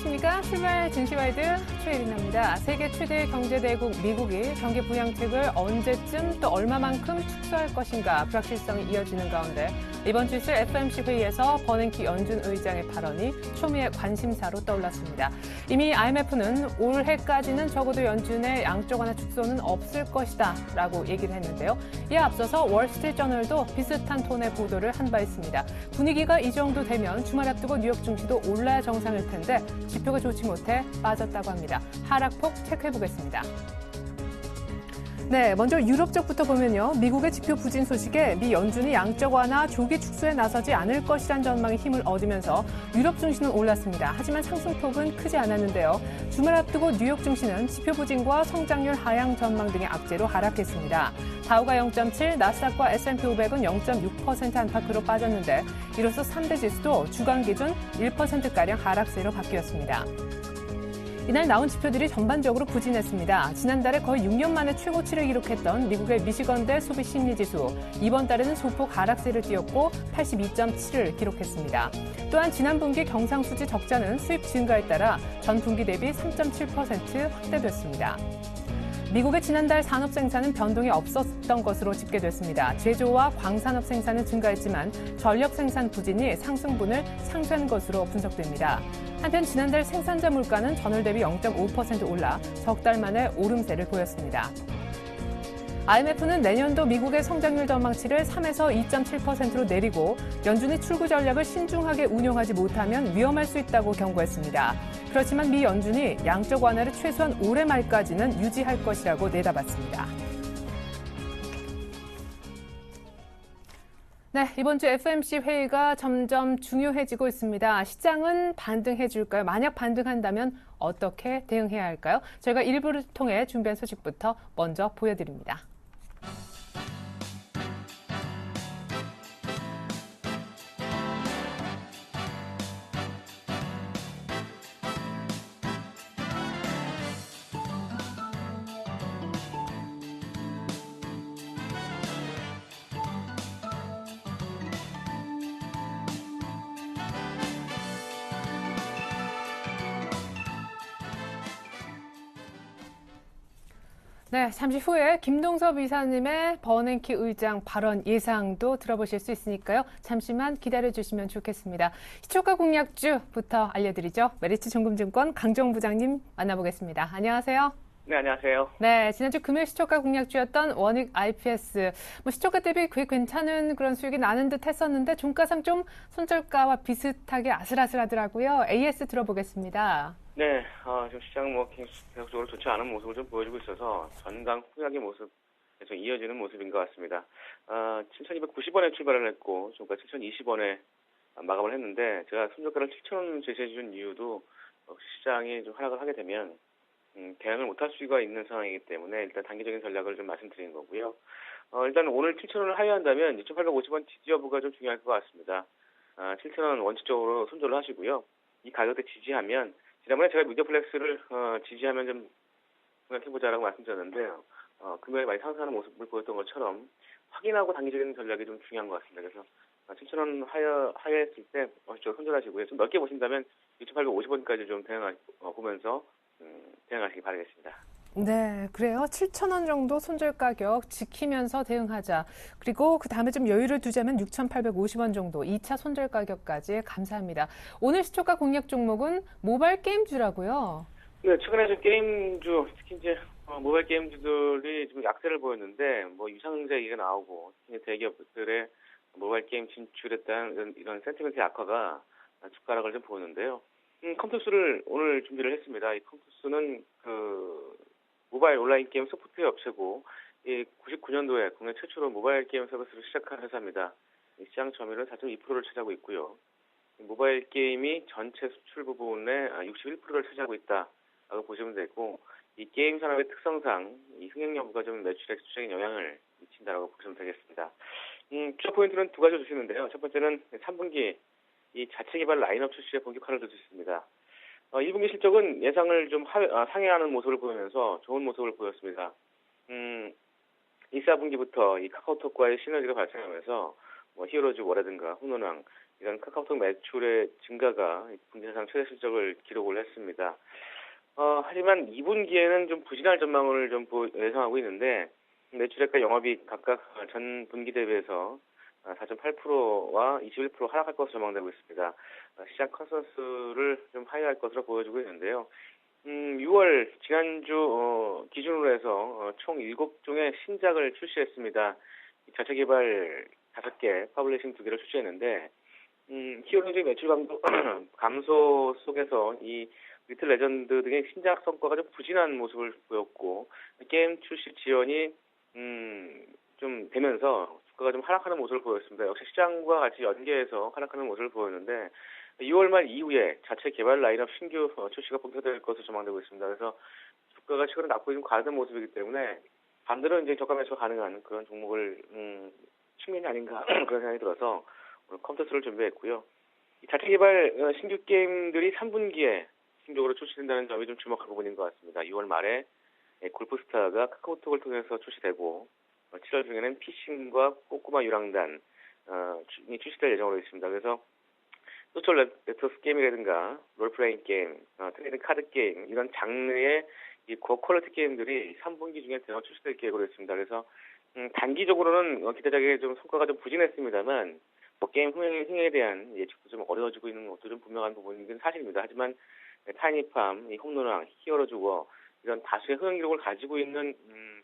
안녕하십니까. 출발 증시와이드 최혜린입니다. 세계 최대 경제대국 미국이 경기 부양책을 언제쯤 또 얼마만큼 축소할 것인가 불확실성이 이어지는 가운데 이번 주 있을 FOMC 회의에서 버냉키 연준 의장의 발언이 초미의 관심사로 떠올랐습니다. 이미 IMF는 올해까지는 적어도 연준의 양적 완화 축소는 없을 것이다 라고 얘기를 했는데요. 이에 앞서서 월스트리트저널도 비슷한 톤의 보도를 한 바 있습니다. 분위기가 이 정도 되면 주말 앞두고 뉴욕 증시도 올라야 정상일 텐데 지표가 좋지 못해 빠졌다고 합니다. 하락폭 체크해보겠습니다. 네, 먼저 유럽 쪽부터 보면요. 미국의 지표 부진 소식에 미 연준이 양적 완화 조기 축소에 나서지 않을 것이란 전망이 힘을 얻으면서 유럽 증시는 올랐습니다. 하지만 상승폭은 크지 않았는데요. 주말 앞두고 뉴욕 증시는 지표 부진과 성장률 하향 전망 등의 악재로 하락했습니다. 다우가 0.7, 나스닥과 S&P 500은 0.6% 안팎으로 빠졌는데 이로써 3대 지수도 주간 기준 1%가량 하락세로 바뀌었습니다. 이날 나온 지표들이 전반적으로 부진했습니다. 지난달에 거의 6년 만에 최고치를 기록했던 미국의 미시건대 소비심리지수, 이번 달에는 소폭 하락세를 띄었고 82.7을 기록했습니다. 또한 지난 분기 경상수지 적자는 수입 증가에 따라 전 분기 대비 3.7% 확대됐습니다. 미국의 지난달 산업 생산은 변동이 없었던 것으로 집계됐습니다. 제조와 광산업 생산은 증가했지만 전력 생산 부진이 상승분을 상쇄한 것으로 분석됩니다. 한편 지난달 생산자 물가는 전월 대비 0.5% 올라 석 달 만에 오름세를 보였습니다. IMF는 내년도 미국의 성장률 전망치를 3에서 2.7%로 내리고 연준이 출구 전략을 신중하게 운용하지 못하면 위험할 수 있다고 경고했습니다. 그렇지만 미 연준이 양적 완화를 최소한 올해 말까지는 유지할 것이라고 내다봤습니다. 네, 이번 주 FOMC 회의가 점점 중요해지고 있습니다. 시장은 반등해 줄까요? 만약 반등한다면 어떻게 대응해야 할까요? 저희가 일부를 통해 준비한 소식부터 먼저 보여드립니다. 네, 잠시 후에 김동섭 이사님의 버냉키 의장 발언 예상도 들어보실 수 있으니까요. 잠시만 기다려주시면 좋겠습니다. 시초가 공략주부터 알려드리죠. 메리츠 종금증권 강정 부장님 만나보겠습니다. 안녕하세요. 네, 안녕하세요. 네, 지난주 금요일 시초가 공략주였던 원익 IPS. 시초가 대비 꽤 괜찮은 그런 수익이 나는 듯 했었는데 종가상 좀 손절가와 비슷하게 아슬아슬하더라고요. AS 들어보겠습니다. 네, 지금 시장 계속적으로 좋지 않은 모습을 좀 보여주고 있어서 전강 후약의 모습 계속 이어지는 모습인 것 같습니다. 7,290원에 출발을 했고 종가 7,020원에 마감을 했는데 제가 손절가를 7,000원 제시해 준 이유도 시장이 좀 하락을 하게 되면 대응을 못할 수가 있는 상황이기 때문에 일단 단기적인 전략을 좀 말씀드리는 거고요. 일단 오늘 7,000원을 하회한다면 6,850원 지지 여부가 좀 중요할 것 같습니다. 7,000원 원칙적으로 손절을 하시고요. 이 가격대 지지하면 지난번에 제가 미디어플렉스를 지지하면 좀 생각해보자라고 말씀드렸는데요. 금요일에 많이 상승하는 모습을 보였던 것처럼 확인하고 단기적인 전략이 좀 중요한 것 같습니다. 그래서 7,000원 하회했을 때 원칙적으로 손절하시고요. 좀 넓게 보신다면 6,850원까지 좀 보면서 대응하시기 바라겠습니다. 네, 그래요. 7,000원 정도 손절 가격 지키면서 대응하자. 그리고 그 다음에 좀 여유를 두자면 6,850원 정도 2차 손절 가격까지 감사합니다. 오늘 시초가 공략 종목은 모바일 게임주라고요? 네, 최근에 좀 게임주, 특히 이제 모바일 게임주들이 좀 약세를 보였는데 유상증자 얘기가 나오고 특히 대기업들의 모바일 게임 진출에 따른 이런 센티멘트 약화가 주가 하락을 좀 보였는데요. 컴투스를 오늘 준비를 했습니다. 이 컴투스는 모바일 온라인 게임 소프트웨어 업체고 99년도에 국내 최초로 모바일 게임 서비스를 시작한 회사입니다. 시장 점유율은 4.2%를 차지하고 있고요. 모바일 게임이 전체 수출 부분의 61%를 차지하고 있다라고 보시면 되고 이 게임 산업의 특성상 이 흥행 여부가 좀 매출에 직접적인 영향을 미친다라고 보시면 되겠습니다. 주요 포인트는 두 가지 주시는데요. 첫 번째는 3분기 이 자체 개발 라인업 출시에 본격화를 둘 수 있습니다. 1분기 실적은 예상을 좀 상회하는 모습을 보이면서 좋은 모습을 보였습니다. 2, 4분기부터 이 카카오톡과의 시너지가 발생하면서 뭐 히어로즈 워라든가 홈런왕 이런 카카오톡 매출의 증가가 분기사상 최대 실적을 기록을 했습니다. 하지만 2분기에는 좀 부진할 전망을 좀 예상하고 있는데 매출액과 영업이익 각각 전 분기 대비해서 4.8%와 21% 하락할 것으로 전망되고 있습니다. 시장 컨센서스를 좀 하회할 것으로 보여지고 있는데요. 6월 지난주 기준으로 해서 총 7종의 신작을 출시했습니다. 자체 개발 5개, 퍼블리싱 2개를 출시했는데 히어로즈 매출 감소 속에서 이 리틀 레전드 등의 신작 성과가 좀 부진한 모습을 보였고 게임 출시 지연이 좀 되면서 주가가 좀 하락하는 모습을 보였습니다. 역시 시장과 같이 연계해서 하락하는 모습을 보였는데 6월 말 이후에 자체 개발 라인업 신규 출시가 본격화될 것으로 전망되고 있습니다. 그래서 주가가 최근에 낙폭이 좀 가는 모습이기 때문에 반대로 이제 저가 매수가 가능한 그런 종목을 측면이 아닌가 그런 생각이 들어서 오늘 컴퓨터를 준비했고요. 이 자체 개발 신규 게임들이 3분기에 신적으로 출시된다는 점이 좀 주목할 부분인 것 같습니다. 6월 말에 골프스타가 카카오톡을 통해서 출시되고 7월 중에는 피싱과 꼬꼬마 유랑단이 출시될 예정으로 있습니다. 그래서 소셜 네트워크 게임이라든가 롤플레잉 게임, 트레이딩 카드 게임 이런 장르의 이 고퀄리티 게임들이 3분기 중에 대거 출시될 계획으로 있습니다. 그래서 단기적으로는 기대작의 좀 성과가 좀 부진했습니다만 게임 흥행에 대한 예측도 좀 어려워지고 있는 것도 좀 분명한 부분이긴 사실입니다. 하지만 타이니팜, 홈런왕, 히어로즈 워 이런 다수의 흥행 기록을 가지고 있는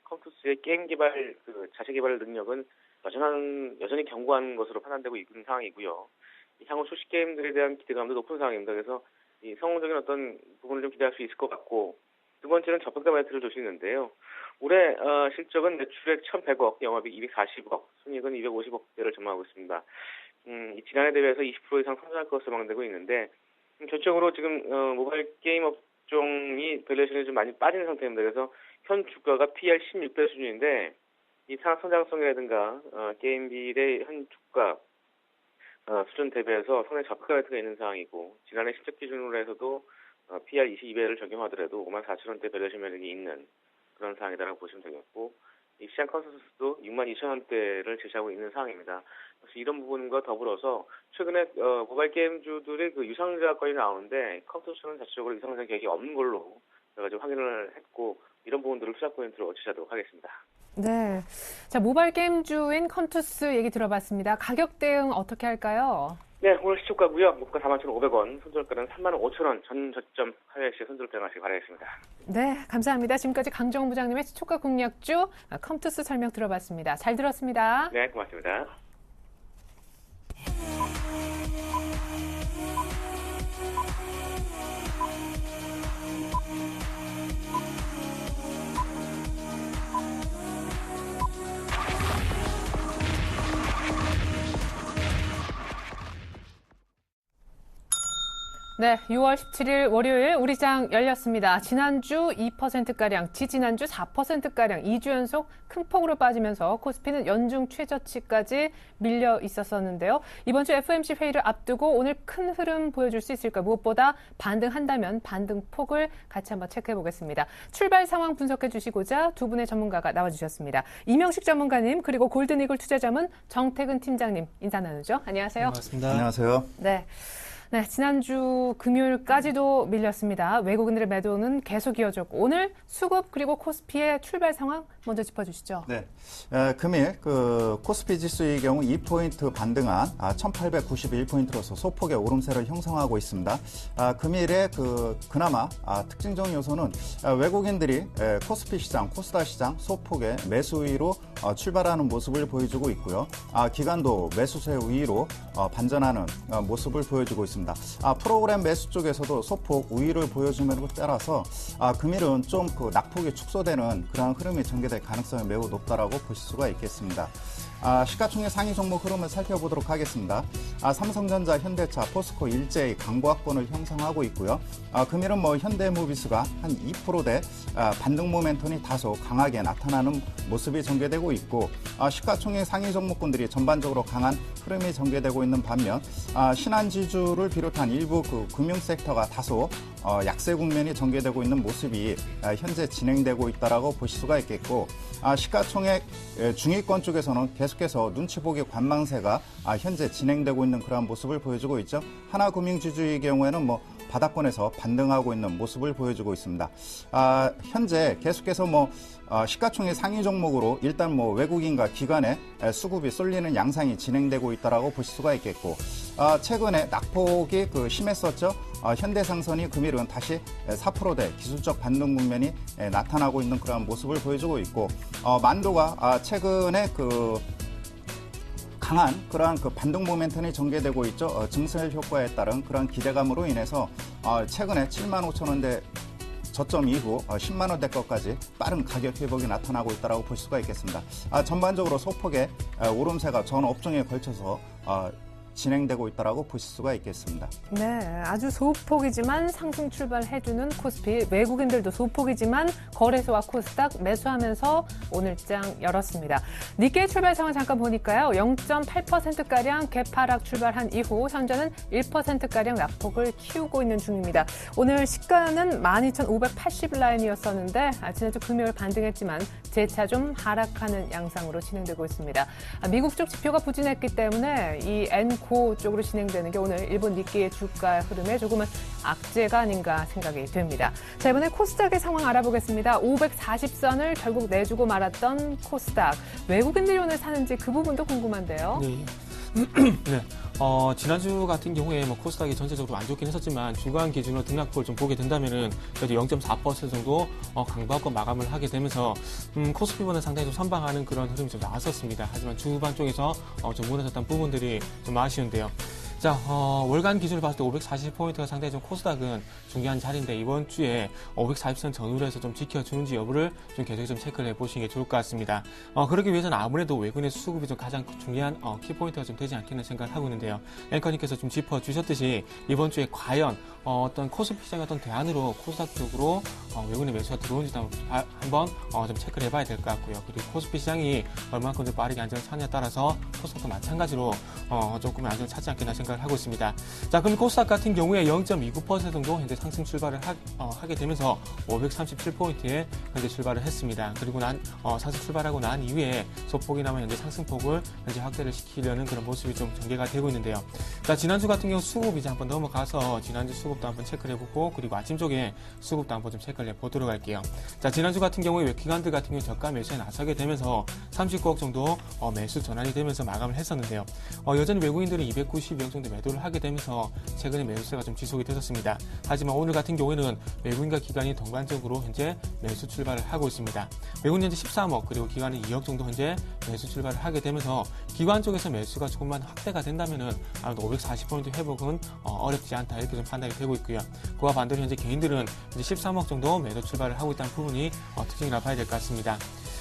컴투스의 게임 개발 자체 개발 능력은 여전히 견고한 것으로 판단되고 있는 상황이고요. 향후 출시 게임들에 대한 기대감도 높은 상황입니다. 그래서 이 성공적인 어떤 부분을 좀 기대할 수 있을 것 같고 두 번째는 저평가 매트를 두시는데요. 올해 실적은 매출액 1,100억, 영업이익 240억, 순이익은 250억대를 전망하고 있습니다. 지난해 대비해서 20% 이상 성장할 것으로 전망되고 있는데 결정으로 지금 모바일 게임 업종이 밸류에이션이 좀 많이 빠지는 상태입니다. 그래서 현 주가가 PER 16배 수준인데 이 산업 성장성이라든가 게임빌의 현 주가 수준 대비해서 상당히 저평가 매트가 있는 상황이고 지난해 실적 기준으로 해서도 PER 22배를 적용하더라도 54,000원대 밸류에이션 매력이 있는 그런 상황이라고 보시면 되겠고 이 시장 컨센서스도 62,000원대를 제시하고 있는 상황입니다. 그래서 이런 부분과 더불어서 최근에 모바일 게임주들의 그 유상자권이 나오는데 컴퓨터는 자체적으로 유상자 계획이 없는 걸로 제가 좀 확인을 했고 이런 부분들을 투자 포인트로 제시하도록 하겠습니다. 네, 자 모바일 게임주인 컴투스 얘기 들어봤습니다. 가격 대응 어떻게 할까요? 네, 오늘 시초가고요. 목가 41,500원, 손절가는 35,000원 전 저점 하회 시 손절 대응하시기 바라겠습니다. 네, 감사합니다. 지금까지 강정훈 부장님의 시초가 공략주 컴투스 설명 들어봤습니다. 잘 들었습니다. 네, 고맙습니다. 네, 6월 17일 월요일 우리 장 열렸습니다. 지난주 2%가량, 지지난주 4%가량 2주 연속 큰 폭으로 빠지면서 코스피는 연중 최저치까지 밀려 있었었는데요. 이번 주 FOMC 회의를 앞두고 오늘 큰 흐름 보여줄 수 있을까? 무엇보다 반등한다면 반등폭을 같이 한번 체크해 보겠습니다. 출발 상황 분석해 주시고자 두 분의 전문가가 나와주셨습니다. 이명식 전문가님 그리고 골든이글 투자자문 정태근 팀장님 인사 나누죠. 안녕하세요. 반갑습니다. 안녕하세요. 네, 지난주 금요일까지도 밀렸습니다. 외국인들의 매도는 계속 이어졌고 오늘 수급 그리고 코스피의 출발 상황 먼저 짚어주시죠. 네, 금일 코스피 지수의 경우 2포인트 반등한 1,891포인트로서 소폭의 오름세를 형성하고 있습니다. 금일에 그나마 특징적인 요소는 외국인들이 코스피 시장, 코스닥 시장 소폭의 매수 우위로 출발하는 모습을 보여주고 있고요. 기관도 매수세 우위로 반전하는 모습을 보여주고 있습니다. 프로그램 매수 쪽에서도 소폭 우위를 보여줌에 따라서 금일은 좀 낙폭이 축소되는 그런 흐름이 전개될 가능성이 매우 높다라고 보실 수가 있겠습니다. 시가총액 상위 종목 흐름을 살펴보도록 하겠습니다. 삼성전자, 현대차, 포스코 일제히 강보합권을 형성하고 있고요. 금일은 현대모비스가 한 2%대 반등 모멘텀이 다소 강하게 나타나는 모습이 전개되고 있고 시가총액 상위 종목군들이 전반적으로 강한 흐름이 전개되고 있는 반면 신한지주를 비롯한 일부 금융 섹터가 다소 약세 국면이 전개되고 있는 모습이 현재 진행되고 있다라고 보실 수가 있겠고 시가총액 중위권 쪽에서는 계속 계속해서 눈치 보기 관망세가 현재 진행되고 있는 그러한 모습을 보여주고 있죠. 하나금융지주의 경우에는 뭐 바닥권에서 반등하고 있는 모습을 보여주고 있습니다. 현재 계속해서 시가총액 상위 종목으로 일단 외국인과 기관의 수급이 쏠리는 양상이 진행되고 있다라고 보실 수가 있겠고, 최근에 낙폭이 심했었죠. 현대상선이 금일은 다시 4%대 기술적 반등 국면이 나타나고 있는 그러한 모습을 보여주고 있고, 만도가 최근에 강한 그러한 반등 모멘텀이 전개되고 있죠. 증설 효과에 따른 그러한 기대감으로 인해서 최근에 75,000원대 저점 이후 10만 원대까지 빠른 가격 회복이 나타나고 있다고 볼 수가 있겠습니다. 전반적으로 소폭의 오름세가 전 업종에 걸쳐서 진행되고 있다고 보실 수가 있겠습니다. 네, 아주 소폭이지만 상승 출발해주는 코스피, 외국인들도 소폭이지만 거래소와 코스닥 매수하면서 오늘장 열었습니다. 니케이 출발 상황 잠깐 보니까요. 0.8%가량 개파락 출발한 이후 현재는 1%가량 낙폭을 키우고 있는 중입니다. 오늘 시가는 12,580 라인이었었는데 지난주 금요일 반등했지만 재차 좀 하락하는 양상으로 진행되고 있습니다. 미국 쪽 지표가 부진했기 때문에 이 엔코 쪽으로 진행되는 게 오늘 일본 니케이의 주가 흐름에 조금은 악재가 아닌가 생각이 됩니다. 자, 이번에 코스닥의 상황 알아보겠습니다. 540선을 결국 내주고 말았던 코스닥. 외국인들이 오늘 사는지 그 부분도 궁금한데요. 네. 네. 지난주 같은 경우에 코스닥이 전체적으로 안 좋긴 했었지만 주간 기준으로 등락폭을 좀 보게 된다면은 그래도 0.4% 정도 강보합권 마감을 하게 되면서 코스피보다는 상당히 좀 선방하는 그런 흐름이 좀 나왔었습니다. 하지만 주반 쪽에서 좀 무너졌던 부분들이 좀 아쉬운데요. 자, 월간 기준으로 봤을 때 540포인트가 상당히 좀 코스닥은 중요한 자리인데 이번 주에 540선 전후로 해서 좀 지켜주는지 여부를 좀 계속 좀 체크를 해보시는 게 좋을 것 같습니다. 그러기 위해서는 아무래도 외국인의 수급이 좀 가장 중요한 키포인트가 좀 되지 않겠나 생각을 하고 있는데요. 앵커님께서 좀 짚어주셨듯이 이번 주에 과연 어떤 코스피 시장의 어떤 대안으로 코스닥 쪽으로 외국인의 매수가 들어오는지도 한번 좀 체크를 해봐야 될 것 같고요. 그리고 코스피 시장이 얼마만큼 좀 빠르게 안정을 찾느냐에 따라서 코스닥도 마찬가지로 조금 안정을 찾지 않겠나 생각을 하고 있습니다. 자, 그럼 코스닥 같은 경우에 0.29% 정도 현재 상승 출발을 하게 되면서 537포인트에 현재 출발을 했습니다. 그리고 상승 출발하고 난 이후에 소폭이나마 현재 상승폭을 현재 확대를 시키려는 그런 모습이 좀 전개가 되고 있는데요. 자, 지난주 같은 경우 수급 이제 한번 넘어가서 지난주 수급도 한번 체크를 해보고 그리고 아침 쪽에 수급도 한번 좀 체크를 해보도록 할게요. 자, 지난주 같은 경우에 기관들 같은 경우 저가 매수에 나서게 되면서 39억 정도 매수 전환이 되면서 마감을 했었는데요. 여전히 외국인들은 292억 정도 매도를 하게 되면서 최근에 매수세가 좀 지속이 됐었습니다. 하지만 오늘 같은 경우에는 외국인과 기관이 동반적으로 현재 매수 출발을 하고 있습니다. 외국인 현재 13억 그리고 기관은 2억 정도 현재 매수 출발을 하게 되면서 기관 쪽에서 매수가 조금만 확대가 된다면은 아무래도 540포인트 회복은 어렵지 않다 이렇게 좀 판단이 되고 있고요. 그와 반대로 현재 개인들은 이제 13억 정도 매도 출발을 하고 있다는 부분이 특징이라 봐야 될 것 같습니다.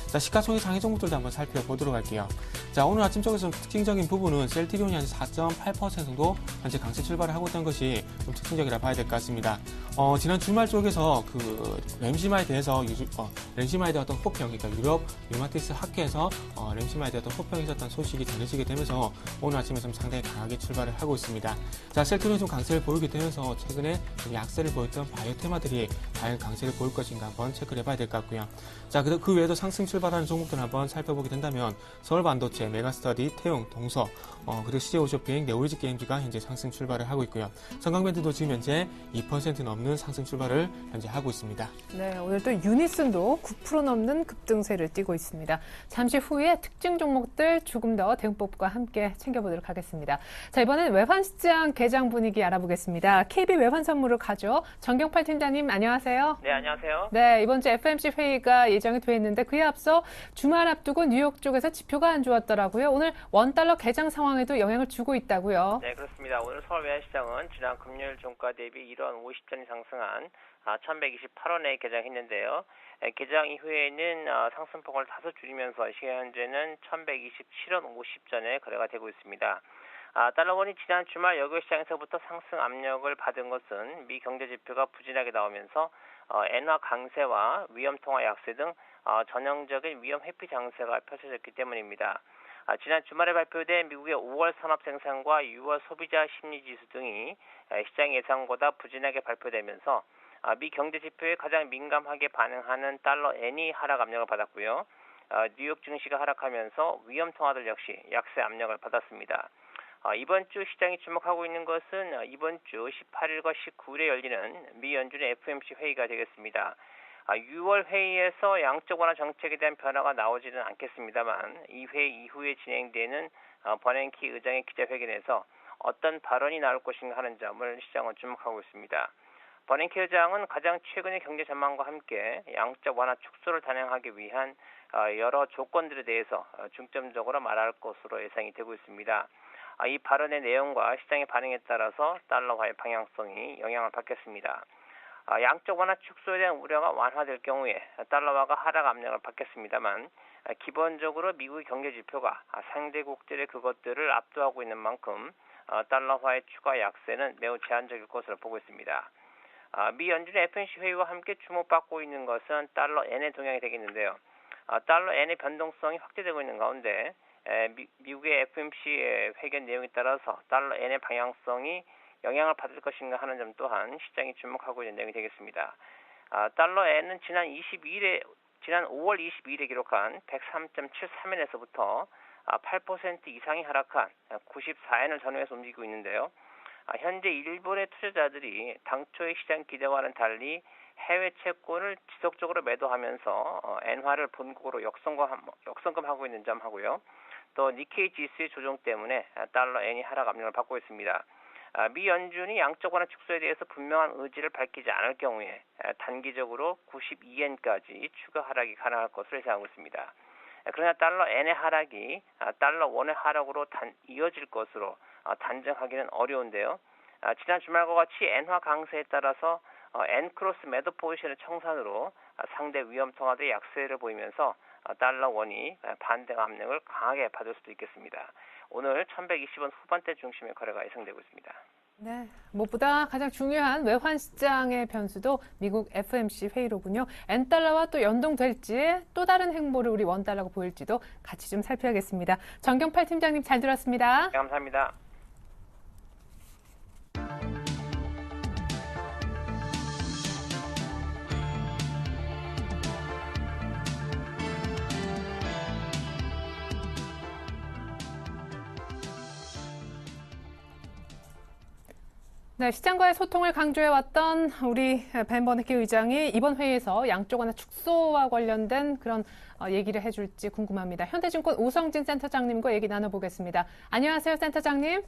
자, 시가총액 상위 종목들도 한번 살펴보도록 할게요. 자, 오늘 아침 쪽에서 특징적인 부분은 셀트리온이 현재 4.8% 정도 현재 강세 출발을 하고 있던 것이 좀 특징적이라 봐야 될 것 같습니다. 지난 주말 쪽에서 램시마에 대해서 램시마에 대한 어떤 호평, 그러니까 유럽 류마티스 학회에서 램시마에 대한 어떤 호평이 있었던 소식이 전해지게 되면서 오늘 아침에 좀 상당히 강하게 출발을 하고 있습니다. 자, 셀트리온이 좀 강세를 보이게 되면서 최근에 좀 약세를 보였던 바이오 테마들이 과연 강세를 보일 것인가 한번 체크를 해봐야 될 것 같고요. 자, 그 외에도 상승 출발하는 종목들을 한번 살펴보게 된다면 서울반도체, 메가스터디, 태용, 동서, 그리고 CJ홈쇼핑, 네오리지 게임즈가 현재 상승 출발을 하고 있고요. 성강밴드도 지금 현재 2% 넘는 상승 출발을 현재 하고 있습니다. 네, 오늘 또 유니슨도 9% 넘는 급등세를 띠고 있습니다. 잠시 후에 특징 종목들 조금 더 대응법과 함께 챙겨보도록 하겠습니다. 자, 이번엔 외환시장 개장 분위기 알아보겠습니다. KB 외환선물을 가죠. 정경팔 팀장님 안녕하세요. 네, 안녕하세요. 네, 이번 주 FOMC 회의가 예정이 돼 있는데 그에 앞서 주말 앞두고 뉴욕 쪽에서 지표가 안 좋았더라고요. 오늘 원달러 개장 상황에도 영향을 주고 있다고요. 네, 그렇습니다. 오늘 서울 외환시장은 지난 금요일 종가 대비 1원 50전이 상승한 1128원에 개장했는데요. 개장 이후에는 상승폭을 다소 줄이면서 시간 현재는 1127원 50전에 거래가 되고 있습니다. 달러원이 지난 주말 여교 시장에서부터 상승 압력을 받은 것은 미 경제 지표가 부진하게 나오면서 엔화 강세와 위험 통화 약세 등 전형적인 위험 회피 장세가 펼쳐졌기 때문입니다. 지난 주말에 발표된 미국의 5월 산업 생산과 6월 소비자 심리 지수 등이 시장 예상보다 부진하게 발표되면서 미 경제 지표에 가장 민감하게 반응하는 달러 엔이 하락 압력을 받았고요. 뉴욕 증시가 하락하면서 위험 통화들 역시 약세 압력을 받았습니다. 이번 주 시장이 주목하고 있는 것은 이번 주 18일과 19일에 열리는 미 연준의 FOMC 회의가 되겠습니다. 6월 회의에서 양적 완화 정책에 대한 변화가 나오지는 않겠습니다만 이 회의 이후에 진행되는 버냉키 의장의 기자회견에서 어떤 발언이 나올 것인가 하는 점을 시장은 주목하고 있습니다. 버냉키 의장은 가장 최근의 경제 전망과 함께 양적 완화 축소를 단행하기 위한 여러 조건들에 대해서 중점적으로 말할 것으로 예상이 되고 있습니다. 이 발언의 내용과 시장의 반응에 따라서 달러화의 방향성이 영향을 받겠습니다. 양적 완화 축소에 대한 우려가 완화될 경우에 달러화가 하락 압력을 받겠습니다만 기본적으로 미국의 경제 지표가 상대국들의 그것들을 압도하고 있는 만큼 달러화의 추가 약세는 매우 제한적일 것으로 보고 있습니다. 미 연준의 FOMC 회의와 함께 주목받고 있는 것은 달러 엔의 동향이 되겠는데요. 달러 엔의 변동성이 확대되고 있는 가운데 미국의 FOMC 회견 내용에 따라서 달러 엔의 방향성이 영향을 받을 것인가 하는 점 또한 시장이 주목하고 있는 내용이 되겠습니다. 달러 엔은 지난 5월 22일에 기록한 103.73엔에서부터 8% 이상이 하락한 94엔을 전후해서 움직이고 있는데요. 현재 일본의 투자자들이 당초의 시장 기대와는 달리 해외 채권을 지속적으로 매도하면서 엔화를 본국으로 역성금하고 있는 점하고요. 또 니케이 지수의 조정 때문에 달러 엔이 하락 압력을 받고 있습니다. 미 연준이 양적 완화 축소에 대해서 분명한 의지를 밝히지 않을 경우에 단기적으로 92엔까지 추가 하락이 가능할 것으로 예상하고 있습니다. 그러나 달러 엔의 하락이 달러 원의 하락으로 이어질 것으로 단정하기는 어려운데요. 지난 주말과 같이 엔화 강세에 따라서 엔크로스 매도 포지션의 청산으로 상대 위험 통화의 약세를 보이면서 달러 원이 반등 압력을 강하게 받을 수도 있겠습니다. 오늘 1120원 후반대 중심의 거래가 예상되고 있습니다. 네, 무엇보다 가장 중요한 외환 시장의 변수도 미국 FOMC 회의로군요. 엔달러와 또 연동될지 또 다른 행보를 우리 원달러가 보일지도 같이 좀 살펴야겠습니다. 정경팔 팀장님 잘 들었습니다. 네, 감사합니다. 네, 시장과의 소통을 강조해왔던 우리 벤 버냉키 의장이 이번 회의에서 양적 완화 축소와 관련된 그런 얘기를 해줄지 궁금합니다. 현대증권 오성진 센터장님과 얘기 나눠보겠습니다. 안녕하세요, 센터장님.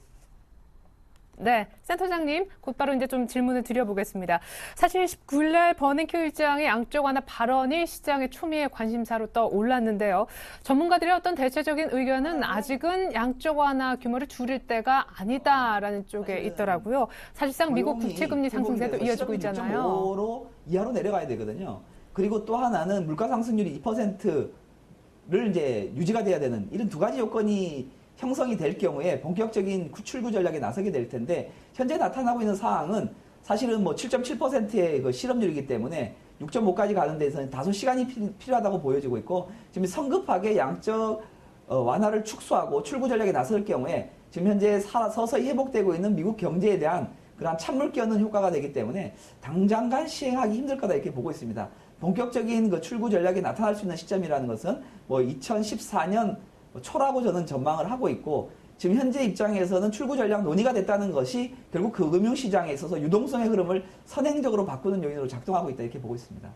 네, 센터장님, 곧바로 이제 좀 질문을 드려보겠습니다. 사실 19일날 버냉키 의장의 양적 완화 발언이 시장의 초미의 관심사로 떠올랐는데요. 전문가들의 어떤 대체적인 의견은 아직은 양적 완화 규모를 줄일 때가 아니다라는 쪽에 있더라고요. 사실상 미국 국채금리 상승세도 이어지고 있잖아요. 6.5로 이하로 내려가야 되거든요. 그리고 또 하나는 물가 상승률이 2%를 이제 유지가 돼야 되는 이런 두 가지 요건이 형성이 될 경우에 본격적인 출구 전략에 나서게 될 텐데 현재 나타나고 있는 사항은 사실은 뭐 7.7%의 그 실업률이기 때문에 6.5까지 가는 데서는 다소 시간이 필요하다고 보여지고 있고 지금 성급하게 양적 완화를 축소하고 출구 전략에 나설 경우에 지금 현재 서서히 회복되고 있는 미국 경제에 대한 그런 찬물 끼얹는 효과가 되기 때문에 당장간 시행하기 힘들 거다 이렇게 보고 있습니다. 본격적인 그 출구 전략이 나타날 수 있는 시점이라는 것은 뭐 2014년 초라고 저는 전망을 하고 있고 지금 현재 입장에서는 출구 전략 논의가 됐다는 것이 결국 그 금융시장에 있어서 유동성의 흐름을 선행적으로 바꾸는 요인으로 작동하고 있다 이렇게 보고 있습니다.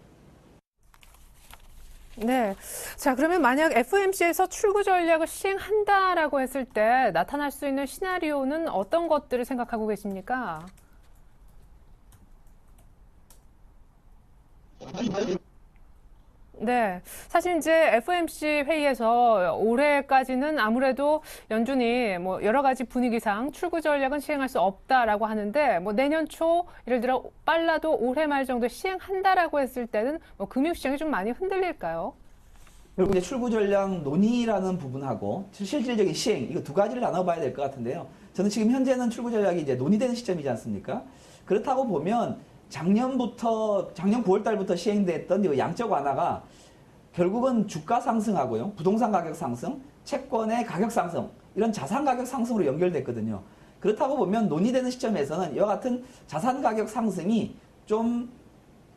네. 자, 그러면 만약 FOMC에서 출구 전략을 시행한다라고 했을 때 나타날 수 있는 시나리오는 어떤 것들을 생각하고 계십니까? 네. 사실 이제 FOMC 회의에서 올해까지는 아무래도 연준이 뭐 여러 가지 분위기상 출구 전략은 시행할 수 없다라고 하는데 뭐 내년 초 예를 들어 빨라도 올해 말 정도 시행한다라고 했을 때는 뭐 금융시장이 좀 많이 흔들릴까요? 결국 이제 출구 전략 논의라는 부분하고 실질적인 시행 이거 두 가지를 나눠봐야 될 것 같은데요. 저는 지금 현재는 출구 전략이 이제 논의되는 시점이지 않습니까? 그렇다고 보면 작년 9월 달부터 시행됐던 이 양적 완화가 결국은 주가 상승하고요. 부동산 가격 상승, 채권의 가격 상승, 이런 자산 가격 상승으로 연결됐거든요. 그렇다고 보면 논의되는 시점에서는 이와 같은 자산 가격 상승이 좀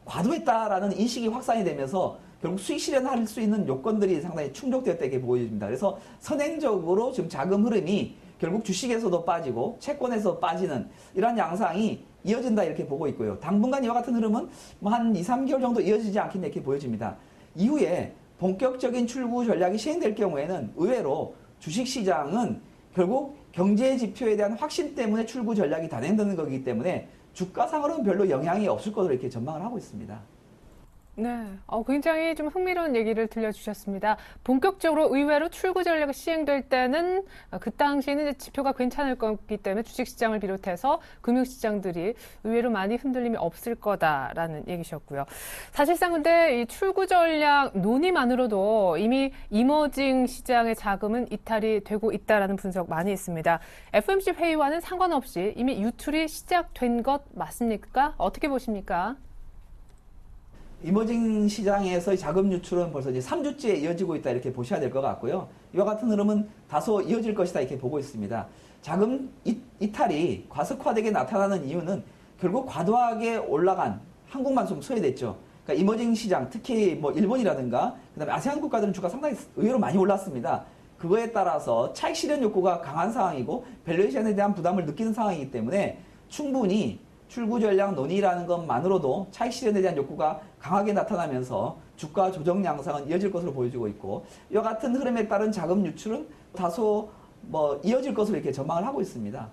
과도했다라는 인식이 확산이 되면서 결국 수익 실현할 수 있는 요건들이 상당히 충족되었다 이렇게 보여집니다. 그래서 선행적으로 지금 자금 흐름이 결국 주식에서도 빠지고 채권에서 빠지는 이러한 양상이 이어진다 이렇게 보고 있고요. 당분간 이와 같은 흐름은 뭐 한 2, 3개월 정도 이어지지 않겠냐 이렇게 보여집니다. 이후에 본격적인 출구 전략이 시행될 경우에는 의외로 주식시장은 결국 경제 지표에 대한 확신 때문에 출구 전략이 단행되는 거기 때문에 주가상으로는 별로 영향이 없을 것으로 이렇게 전망을 하고 있습니다. 네, 굉장히 좀 흥미로운 얘기를 들려주셨습니다. 본격적으로 의외로 출구 전략이 시행될 때는 그 당시에는 이제 지표가 괜찮을 거기 때문에 주식시장을 비롯해서 금융시장들이 의외로 많이 흔들림이 없을 거다라는 얘기셨고요. 사실상 근데 이 출구 전략 논의만으로도 이미 이머징 시장의 자금은 이탈이 되고 있다라는 분석 많이 있습니다. FOMC 회의와는 상관없이 이미 유출이 시작된 것 맞습니까? 어떻게 보십니까? 이머징 시장에서의 자금 유출은 벌써 이제 3주째 이어지고 있다 이렇게 보셔야 될 것 같고요. 이와 같은 흐름은 다소 이어질 것이다 이렇게 보고 있습니다. 자금 이탈이 과속화되게 나타나는 이유는 결국 과도하게 올라간 한국만 좀 소외됐죠. 그러니까 이머징 시장, 특히 뭐 일본이라든가 그다음에 아세안 국가들은 주가 상당히 의외로 많이 올랐습니다. 그거에 따라서 차익 실현 욕구가 강한 상황이고 밸류에이션에 대한 부담을 느끼는 상황이기 때문에 충분히 출구 전략 논의라는 것만으로도 차익 실현에 대한 욕구가 강하게 나타나면서 주가 조정 양상은 이어질 것으로 보여지고 있고 이와 같은 흐름에 따른 자금 유출은 다소 이어질 것으로 이렇게 전망을 하고 있습니다.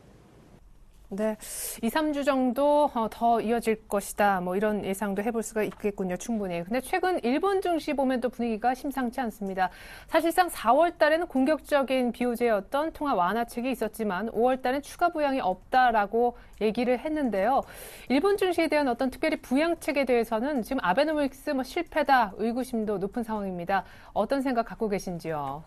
네, 2, 3주 정도 더 이어질 것이다. 뭐 이런 예상도 해볼 수가 있겠군요. 충분히. 근데 최근 일본 증시 보면 또 분위기가 심상치 않습니다. 사실상 4월 달에는 공격적인 BOJ의 어떤 통화 완화책이 있었지만 5월 달엔 추가 부양이 없다라고 얘기를 했는데요. 일본 증시에 대한 어떤 특별히 부양책에 대해서는 지금 아베노믹스 실패다 의구심도 높은 상황입니다. 어떤 생각 갖고 계신지요?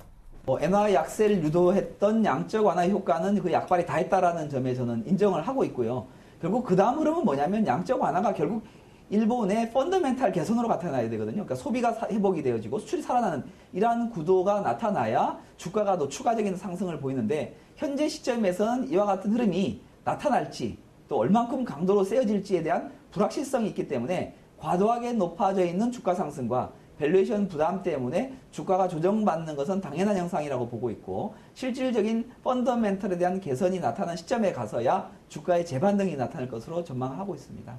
엔화 약세를 유도했던 양적 완화 효과는 그 약발이 다 했다라는 점에 저는 인정을 하고 있고요. 결국 그 다음 흐름은 뭐냐면 양적 완화가 결국 일본의 펀더멘탈 개선으로 나타나야 되거든요. 그러니까 소비가 회복이 되어지고 수출이 살아나는 이러한 구도가 나타나야 주가가 더 추가적인 상승을 보이는데 현재 시점에서는 이와 같은 흐름이 나타날지 또 얼만큼 강도로 세워질지에 대한 불확실성이 있기 때문에 과도하게 높아져 있는 주가 상승과 밸류에이션 부담 때문에 주가가 조정받는 것은 당연한 현상이라고 보고 있고 실질적인 펀더멘털에 대한 개선이 나타난 시점에 가서야 주가의 재반등이 나타날 것으로 전망하고 있습니다.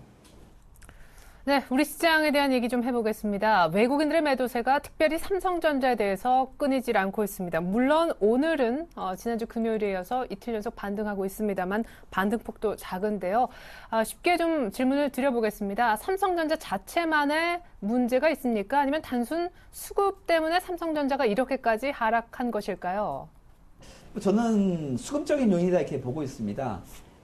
네, 우리 시장에 대한 얘기 좀 해보겠습니다. 외국인들의 매도세가 특별히 삼성전자에 대해서 끊이질 않고 있습니다. 물론 오늘은 지난주 금요일에 이어서 이틀 연속 반등하고 있습니다만 반등폭도 작은데요. 쉽게 좀 질문을 드려보겠습니다. 삼성전자 자체만의 문제가 있습니까? 아니면 단순 수급 때문에 삼성전자가 이렇게까지 하락한 것일까요? 저는 수급적인 요인이다 이렇게 보고 있습니다.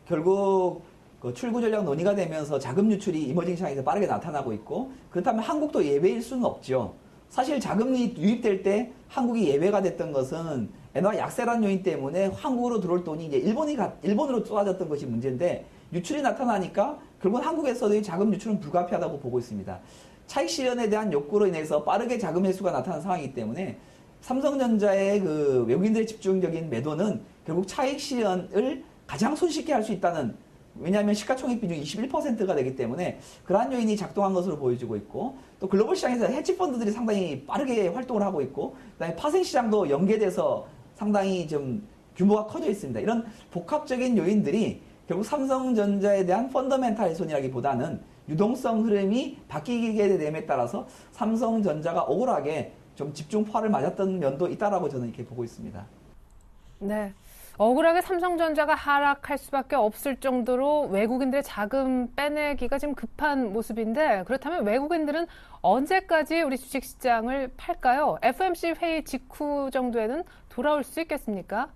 결국 출구 전략 논의가 되면서 자금 유출이 이머징 시장에서 빠르게 나타나고 있고 그렇다면 한국도 예외일 수는 없죠. 사실 자금이 유입될 때 한국이 예외가 됐던 것은 엔화 약세란 요인 때문에 한국으로 들어올 돈이 이제 일본으로 쏟아졌던 것이 문제인데 유출이 나타나니까 결국은 한국에서의 자금 유출은 불가피하다고 보고 있습니다. 차익 실현에 대한 욕구로 인해서 빠르게 자금 회수가 나타난 상황이기 때문에 삼성전자의 그 외국인들의 집중적인 매도는 결국 차익 실현을 가장 손쉽게 할 수 있다는 왜냐하면 시가총액 비중이 21%가 되기 때문에 그러한 요인이 작동한 것으로 보여지고 있고 또 글로벌 시장에서 헤지펀드들이 상당히 빠르게 활동을 하고 있고 그다음에 파생 시장도 연계돼서 상당히 좀 규모가 커져 있습니다. 이런 복합적인 요인들이 결국 삼성전자에 대한 펀더멘탈 훼손이라기보다는 유동성 흐름이 바뀌게 됨에 따라서 삼성전자가 억울하게 좀 집중파를 맞았던 면도 있다라고 저는 이렇게 보고 있습니다. 네. 억울하게 삼성전자가 하락할 수밖에 없을 정도로 외국인들의 자금 빼내기가 지금 급한 모습인데 그렇다면 외국인들은 언제까지 우리 주식시장을 팔까요? FOMC 회의 직후 정도에는 돌아올 수 있겠습니까?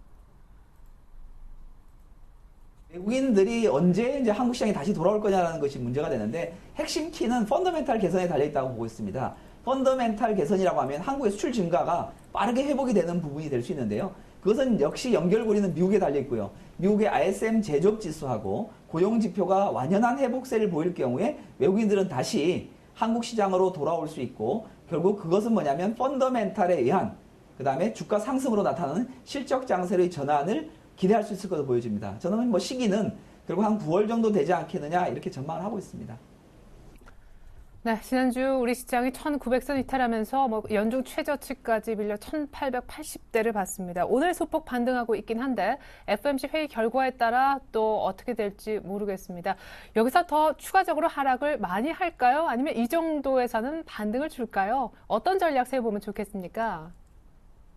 외국인들이 언제 이제 한국 시장이 다시 돌아올 거냐라는 것이 문제가 되는데 핵심 키는 펀더멘탈 개선에 달려 있다고 보고 있습니다. 펀더멘탈 개선이라고 하면 한국의 수출 증가가 빠르게 회복이 되는 부분이 될 수 있는데요. 그것은 역시 연결고리는 미국에 달려 있고요. 미국의 ISM 제조업 지수하고 고용 지표가 완연한 회복세를 보일 경우에 외국인들은 다시 한국 시장으로 돌아올 수 있고 결국 그것은 뭐냐면 펀더멘탈에 의한 그다음에 주가 상승으로 나타나는 실적 장세의 전환을 기대할 수 있을 것으로 보여집니다. 저는 시기는 결국 한 9월 정도 되지 않겠느냐 이렇게 전망을 하고 있습니다. 네, 지난주 우리 시장이 1900선 이탈하면서 연중 최저치까지 밀려 1880대를 봤습니다. 오늘 소폭 반등하고 있긴 한데 FOMC 회의 결과에 따라 또 어떻게 될지 모르겠습니다. 여기서 더 추가적으로 하락을 많이 할까요? 아니면 이 정도에서는 반등을 줄까요? 어떤 전략 세워보면 좋겠습니까?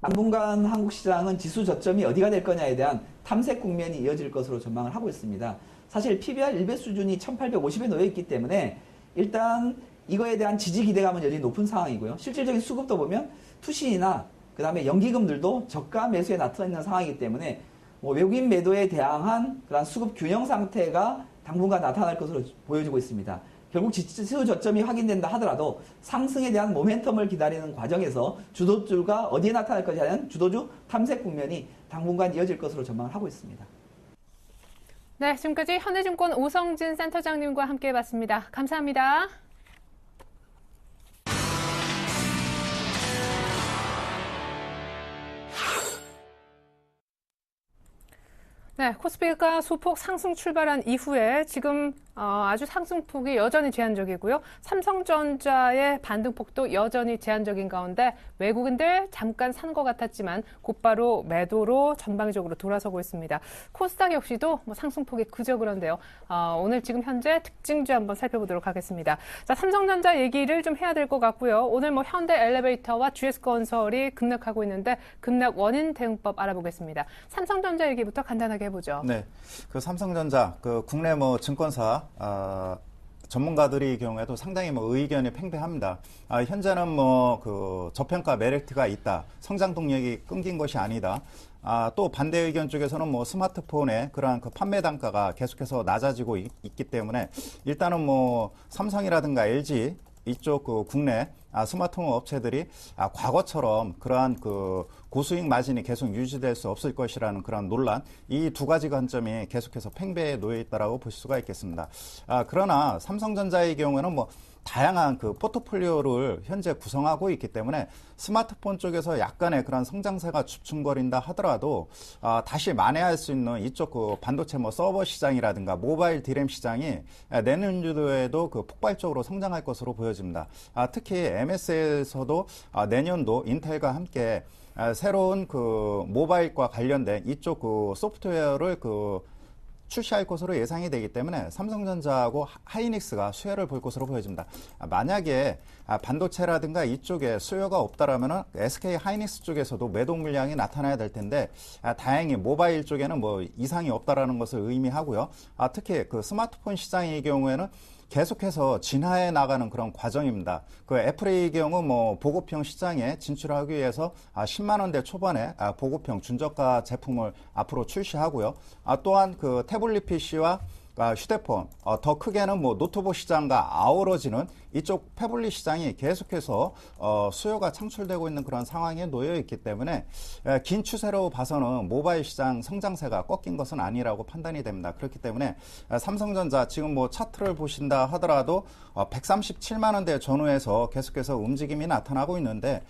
당분간 한국 시장은 지수 저점이 어디가 될 거냐에 대한 탐색 국면이 이어질 것으로 전망을 하고 있습니다. 사실 PBR 1배 수준이 1850에 놓여 있기 때문에 일단 이거에 대한 지지 기대감은 여전히 높은 상황이고요. 실질적인 수급도 보면 투신이나 그다음에 연기금들도 저가 매수에 나타나 있는 상황이기 때문에 외국인 매도에 대항한 그런 수급 균형 상태가 당분간 나타날 것으로 보여지고 있습니다. 결국 지수 저점이 확인된다 하더라도 상승에 대한 모멘텀을 기다리는 과정에서 주도주가 어디에 나타날 것이냐는 주도주 탐색 국면이 당분간 이어질 것으로 전망을 하고 있습니다. 네, 지금까지 현대증권 오성진 센터장님과 함께 해봤습니다. 감사합니다. 네, 코스피가 소폭 상승 출발한 이후에 지금 아주 상승폭이 여전히 제한적이고요. 삼성전자의 반등폭도 여전히 제한적인 가운데 외국인들 잠깐 산 것 같았지만 곧바로 매도로 전방위적으로 돌아서고 있습니다. 코스닥 역시도 상승폭이 그저 그런데요. 오늘 지금 현재 특징주 한번 살펴보도록 하겠습니다. 자, 삼성전자 얘기를 좀 해야 될 것 같고요. 오늘 현대 엘리베이터와 GS건설이 급락하고 있는데 급락 원인 대응법 알아보겠습니다. 삼성전자 얘기부터 간단하게 해보죠. 네, 그 삼성전자, 그 국내 증권사 전문가들의 경우에도 상당히 의견이 팽배합니다. 현재는 그 저평가 메리트가 있다. 성장 동력이 끊긴 것이 아니다. 또 반대 의견 쪽에서는 스마트폰의 그러한 그 판매 단가가 계속해서 낮아지고 있기 때문에 일단은 삼성이라든가 LG 이쪽 그 국내 스마트폰 업체들이 과거처럼 그러한 그 고수익 마진이 계속 유지될 수 없을 것이라는 그런 논란, 이 두 가지 관점이 계속해서 팽배에 놓여 있다라고 볼 수가 있겠습니다. 그러나 삼성전자의 경우에는 다양한 그 포트폴리오를 현재 구성하고 있기 때문에 스마트폰 쪽에서 약간의 그런 성장세가 주춤거린다 하더라도 다시 만회할 수 있는 이쪽 그 반도체 서버 시장이라든가 모바일 디램 시장이 내년도에도 그 폭발적으로 성장할 것으로 보여집니다. 특히 MS에서도 내년도 인텔과 함께 새로운 그 모바일과 관련된 이쪽 그 소프트웨어를 출시할 것으로 예상이 되기 때문에 삼성전자하고 하이닉스가 수혜를 볼 것으로 보여집니다. 만약에 반도체라든가 이쪽에 수요가 없다라면 SK 하이닉스 쪽에서도 매도 물량이 나타나야 될 텐데 다행히 모바일 쪽에는 이상이 없다라는 것을 의미하고요. 특히 그 스마트폰 시장의 경우에는 계속해서 진화해 나가는 그런 과정입니다. 그 애플의 경우 보급형 시장에 진출하기 위해서 10만 원대 초반에 보급형 준저가 제품을 앞으로 출시하고요. 또한 그 태블릿 PC와 휴대폰, 더 크게는 노트북 시장과 아우러지는 이쪽 태블릿 시장이 계속해서 수요가 창출되고 있는 그런 상황에 놓여 있기 때문에 긴 추세로 봐서는 모바일 시장 성장세가 꺾인 것은 아니라고 판단이 됩니다. 그렇기 때문에 삼성전자 지금 차트를 보신다 하더라도 137만 원대 전후에서 계속해서 움직임이 나타나고 있는데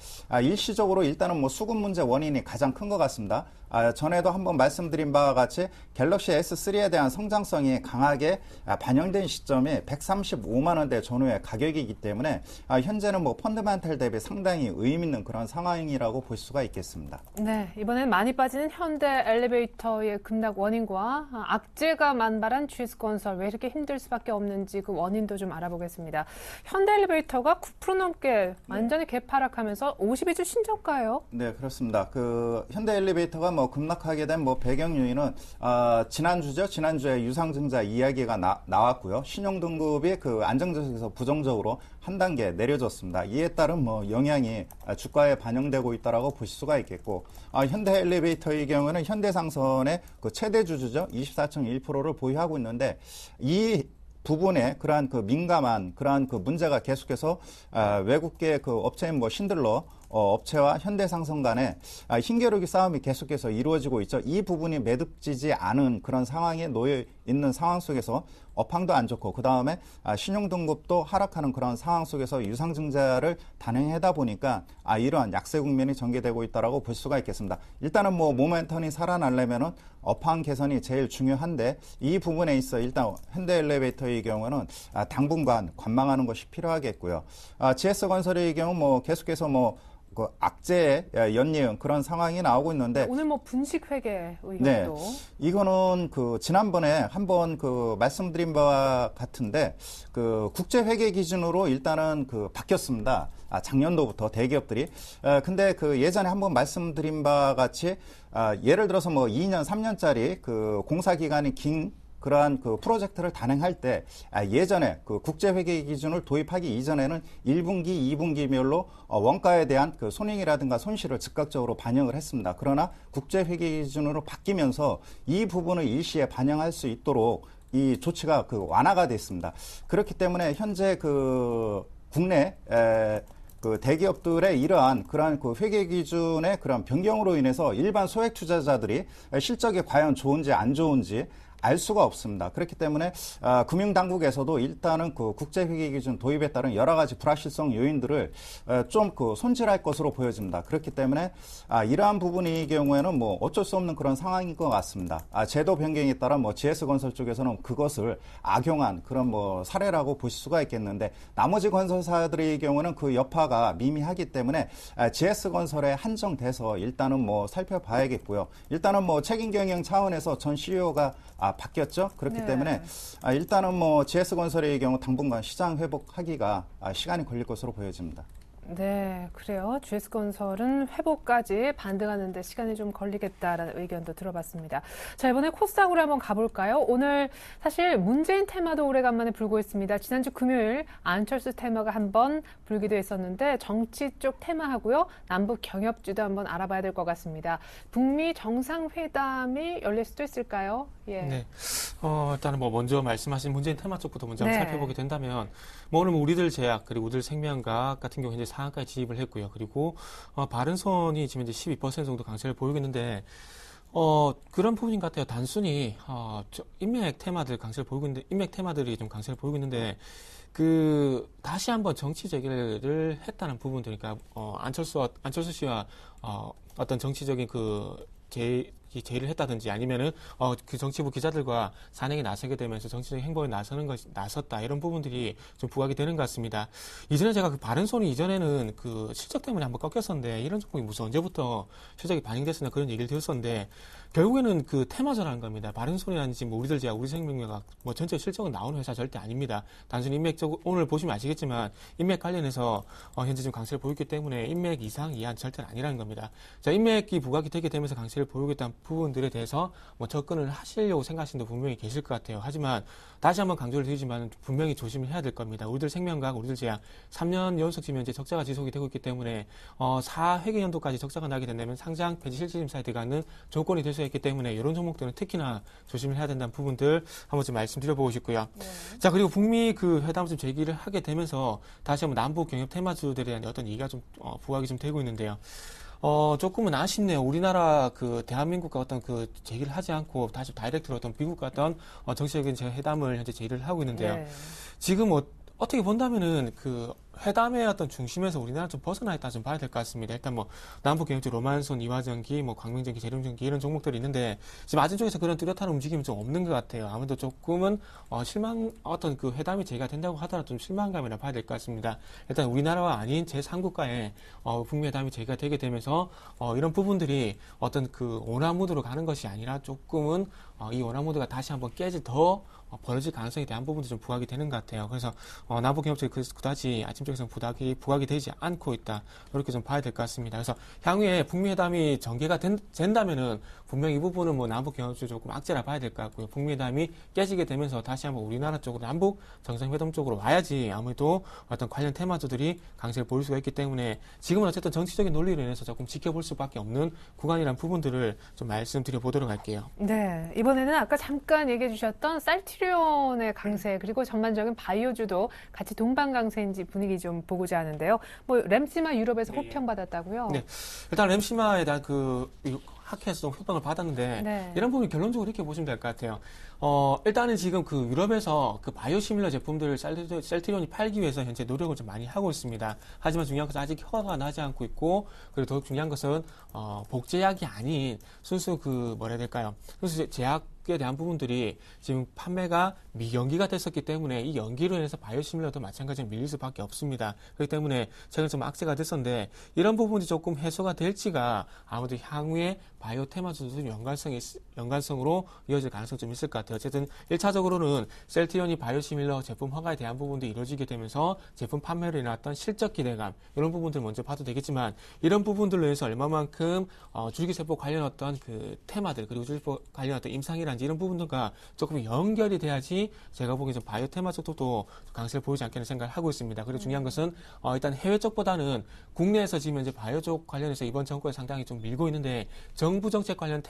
일시적으로 일단은 수급 문제 원인이 가장 큰 것 같습니다. 전에도 한번 말씀드린 바와 같이 갤럭시 S3에 대한 성장성이 강하게 반영된 시점이 135만 원대 전후의 가격이기 때문에 현재는 펀더멘탈 대비 상당히 의미 있는 그런 상황이라고 볼 수가 있겠습니다. 네, 이번엔 많이 빠지는 현대 엘리베이터의 급락 원인과 악재가 만발한 GS건설 왜 이렇게 힘들 수밖에 없는지 그 원인도 좀 알아보겠습니다. 현대 엘리베이터가 9% 넘게 완전히 개파락하면서 52주 신저가예요? 네, 그렇습니다. 그 현대 엘리베이터가 급락하게 된 배경 요인은 지난주죠. 지난주에 유상증자 이야기가 나왔고요. 신용등급이 그 안정적에서 부정적으로 한 단계 내려졌습니다. 이에 따른 영향이 주가에 반영되고 있다라고 볼 수가 있겠고, 현대 엘리베이터의 경우는 현대상선의 그 최대 주주죠. 24.1%를 보유하고 있는데 이 부분에 그러한 그 민감한 그러한 그 문제가 계속해서 외국계 그 업체인 신들러 업체와 현대상성 간에 흰겨루기 싸움이 계속해서 이루어지고 있죠. 이 부분이 매듭지지 않은 그런 상황에 놓여 있는 상황 속에서 업황도 안 좋고 그 다음에 신용등급도 하락하는 그런 상황 속에서 유상증자를 단행하다 보니까 이러한 약세 국면이 전개되고 있다라고 볼 수가 있겠습니다. 일단은 뭐 모멘텀이 살아나려면은 업황 개선이 제일 중요한데 이 부분에 있어 일단 현대엘리베이터의 경우는 당분간 관망하는 것이 필요하겠고요. GS건설의 경우 뭐 계속해서 그 악재의 연이은 그런 상황이 나오고 있는데 오늘 뭐 분식 회계 의혹도 네, 이거는 그 지난번에 한번 그 말씀드린 바와 같은데 그 국제 회계 기준으로 일단은 그 바뀌었습니다. 작년도부터 대기업들이 근데 그 예전에 한번 말씀드린 바와 같이 예를 들어서 뭐 2년, 3년짜리 그 공사 기간이 긴 그러한 그 프로젝트를 단행할 때 예전에 그 국제회계 기준을 도입하기 이전에는 1분기, 2분기별로 원가에 대한 그 손익이라든가 손실을 즉각적으로 반영을 했습니다. 그러나 국제회계 기준으로 바뀌면서 이 부분을 일시에 반영할 수 있도록 이 조치가 그 완화가 됐습니다. 그렇기 때문에 현재 그 국내 그 대기업들의 이러한 그러한 그 회계 기준의 그런 변경으로 인해서 일반 소액 투자자들이 실적이 과연 좋은지 안 좋은지 알 수가 없습니다. 그렇기 때문에 금융당국에서도 일단은 그 국제회계 기준 도입에 따른 여러 가지 불확실성 요인들을 좀 그 손질할 것으로 보여집니다. 그렇기 때문에 이러한 부분의 경우에는 뭐 어쩔 수 없는 그런 상황인 것 같습니다. 제도 변경에 따라 뭐 GS건설 쪽에서는 그것을 악용한 그런 뭐 사례라고 볼 수가 있겠는데 나머지 건설사들의 경우는 그 여파가 미미하기 때문에 GS건설에 한정돼서 일단은 뭐 살펴봐야겠고요. 일단은 뭐 책임 경영 차원에서 전 CEO가 바뀌었죠. 그렇기 때문에 일단은 뭐 GS건설의 경우 당분간 시장 회복하기가 시간이 걸릴 것으로 보여집니다. 네, 그래요. GS건설은 회복까지 반등하는 데 시간이 좀 걸리겠다라는 의견도 들어봤습니다. 자, 이번에 코스닥으로 한번 가볼까요? 오늘 사실 문재인 테마도 오래간만에 불고 있습니다. 지난주 금요일 안철수 테마가 한번 불기도 했었는데 정치 쪽 테마하고요. 남북 경협주도 한번 알아봐야 될 것 같습니다. 북미 정상회담이 열릴 수도 있을까요? 예. 네. 일단은 뭐 먼저 말씀하신 문재인 테마 쪽부터 먼저 네. 살펴보게 된다면 뭐 오늘 우리들 제약 그리고 우리들 생명과학 같은 경우 현재 상한가에 진입을 했고요. 그리고 바른손이 지금 이제 12% 정도 강세를 보이고 있는데 그런 부분인 것 같아요. 단순히 인맥 테마들 강세를 보이고 있는데 인맥 테마들이 좀 강세를 보이고 있는데 다시 한번 정치 재개를 했다는 부분들, 그러니까 안철수 씨와 어떤 정치적인 제의를 했다든지 아니면은 그 정치부 기자들과 산행에 나서게 되면서 정치적인 행보에 나섰다 이런 부분들이 좀 부각이 되는 것 같습니다. 이전에 제가 그 바른손이 이전에는 그 실적 때문에 한번 꺾였었는데 이런 종목이 무슨 언제부터 실적이 반영됐었나 그런 얘기를 들었었는데 결국에는 그 테마저라는 겁니다. 바른손이라든지 뭐 우리들 제약, 우리생명과학 뭐 전체 실적은 나오는 회사 절대 아닙니다. 단순히 인맥적 오늘 보시면 아시겠지만 인맥 관련해서 현재 좀 강세를 보였기 때문에 인맥 이상 이하 절대는 아니라는 겁니다. 자, 인맥이 부각이 되게 되면서 강세를 보이고 있다는 부분들에 대해서 뭐 접근을 하시려고 생각하시는 분들 분명히 계실 것 같아요. 하지만 다시 한번 강조를 드리지만 분명히 조심을 해야 될 겁니다. 우리들 생명과학, 우리들 제약 3년 연속 지금 현재 적자가 지속이 되고 있기 때문에 4회계 연도까지 적자가 나게 된다면 상장 폐지 실질심사에 들어가는 조건이 될 수 있기 때문에 이런 종목들은 특히나 조심을 해야 된다는 부분들 한번 좀 말씀드려보고 싶고요. 네. 자, 그리고 북미 그 회담을 좀 제기를 하게 되면서 다시 한번 남북 경협 테마주들에 대한 어떤 얘기가 좀 부각이 좀 되고 있는데요. 조금은 아쉽네요. 우리나라 그 대한민국과 어떤 그 제기를 하지 않고 다시 다이렉트로 어떤 미국과 어떤 정치적인 회담을 현재 제기를 하고 있는데요. 네. 지금 어떻게 본다면은 그 회담의 어떤 중심에서 우리나라 좀 벗어나 있다 좀 봐야 될 것 같습니다. 일단 뭐 남북 경협주 로만손, 이화전기, 뭐 광명전기, 재룡전기 이런 종목들이 있는데 지금 아진 쪽에서 그런 뚜렷한 움직임이 좀 없는 것 같아요. 아무래도 조금은 어떤 그 회담이 제기가 된다고 하더라도 좀 실망감이라 봐야 될 것 같습니다. 일단 우리나라와 아닌 제3국가에 북미 회담이 제기가 되게 되면서 이런 부분들이 어떤 그 온화 무드로 가는 것이 아니라 조금은 이 온화 무드가 다시 한번 더 벌어질 가능성에 대한 부분도 좀 부각이 되는 것 같아요. 그래서 남북 경협주에 그다지 아침 쪽에서는 부각이 되지 않고 있다. 이렇게 좀 봐야 될 것 같습니다. 그래서 향후에 북미 회담이 전개가 된다면은 분명히 이 부분은 뭐 남북 경협주 조금 악재라 봐야 될 것 같고요. 북미회담이 깨지게 되면서 다시 한번 우리나라 쪽으로 남북 정상회담 쪽으로 와야지 아무래도 어떤 관련 테마주들이 강세를 보일 수가 있기 때문에 지금은 어쨌든 정치적인 논리로 인해서 조금 지켜볼 수밖에 없는 구간이란 부분들을 좀 말씀드려 보도록 할게요. 네, 이번에는 아까 잠깐 얘기해 주셨던 셀트리온의 강세 그리고 전반적인 바이오주도 같이 동반 강세인지 분위기 좀 보고자 하는데요. 뭐 램시마 유럽에서 호평받았다고요? 네, 일단 램시마에 대한 학회에서 좀 효과를 받았는데 네. 이런 부분이 결론적으로 이렇게 보시면 될 것 같아요. 일단은 지금 그 유럽에서 그 바이오시밀러 제품들을 셀트리온이 팔기 위해서 현재 노력을 좀 많이 하고 있습니다. 하지만 중요한 것은 아직 허가가 나지 않고 있고 그리고 더욱 중요한 것은 복제약이 아닌 순수 뭐라 해야 될까요? 순수 제약에 대한 부분들이 지금 판매가 미연기가 됐었기 때문에 이 연기로 인해서 바이오시밀러도 마찬가지로 밀릴 수밖에 없습니다. 그렇기 때문에 최근 좀 악재가 됐었는데 이런 부분이 조금 해소가 될지가 아무래도 향후에 바이오 테마주도 연관성으로 이어질 가능성이 좀 있을 것 같아요. 어쨌든 1차적으로는 셀트리온이 바이오시밀러 제품 허가에 대한 부분도 이루어지게 되면서 제품 판매로 인했던 실적 기대감 이런 부분들 먼저 봐도 되겠지만 이런 부분들로 인해서 얼마만큼 줄기세포 관련 어떤 그 테마들 그리고 줄기세포 관련 어떤 임상이라든지 이런 부분들과 조금 연결이 돼야지 제가 보기엔 좀 바이오 테마 쪽도 강세를 보이지 않겠는 생각을 하고 있습니다. 그리고 중요한 것은 일단 해외 쪽보다는 국내에서 지금 현재 바이오 쪽 관련해서 이번 정권에 상당히 좀 밀고 있는데 정부 정책 관련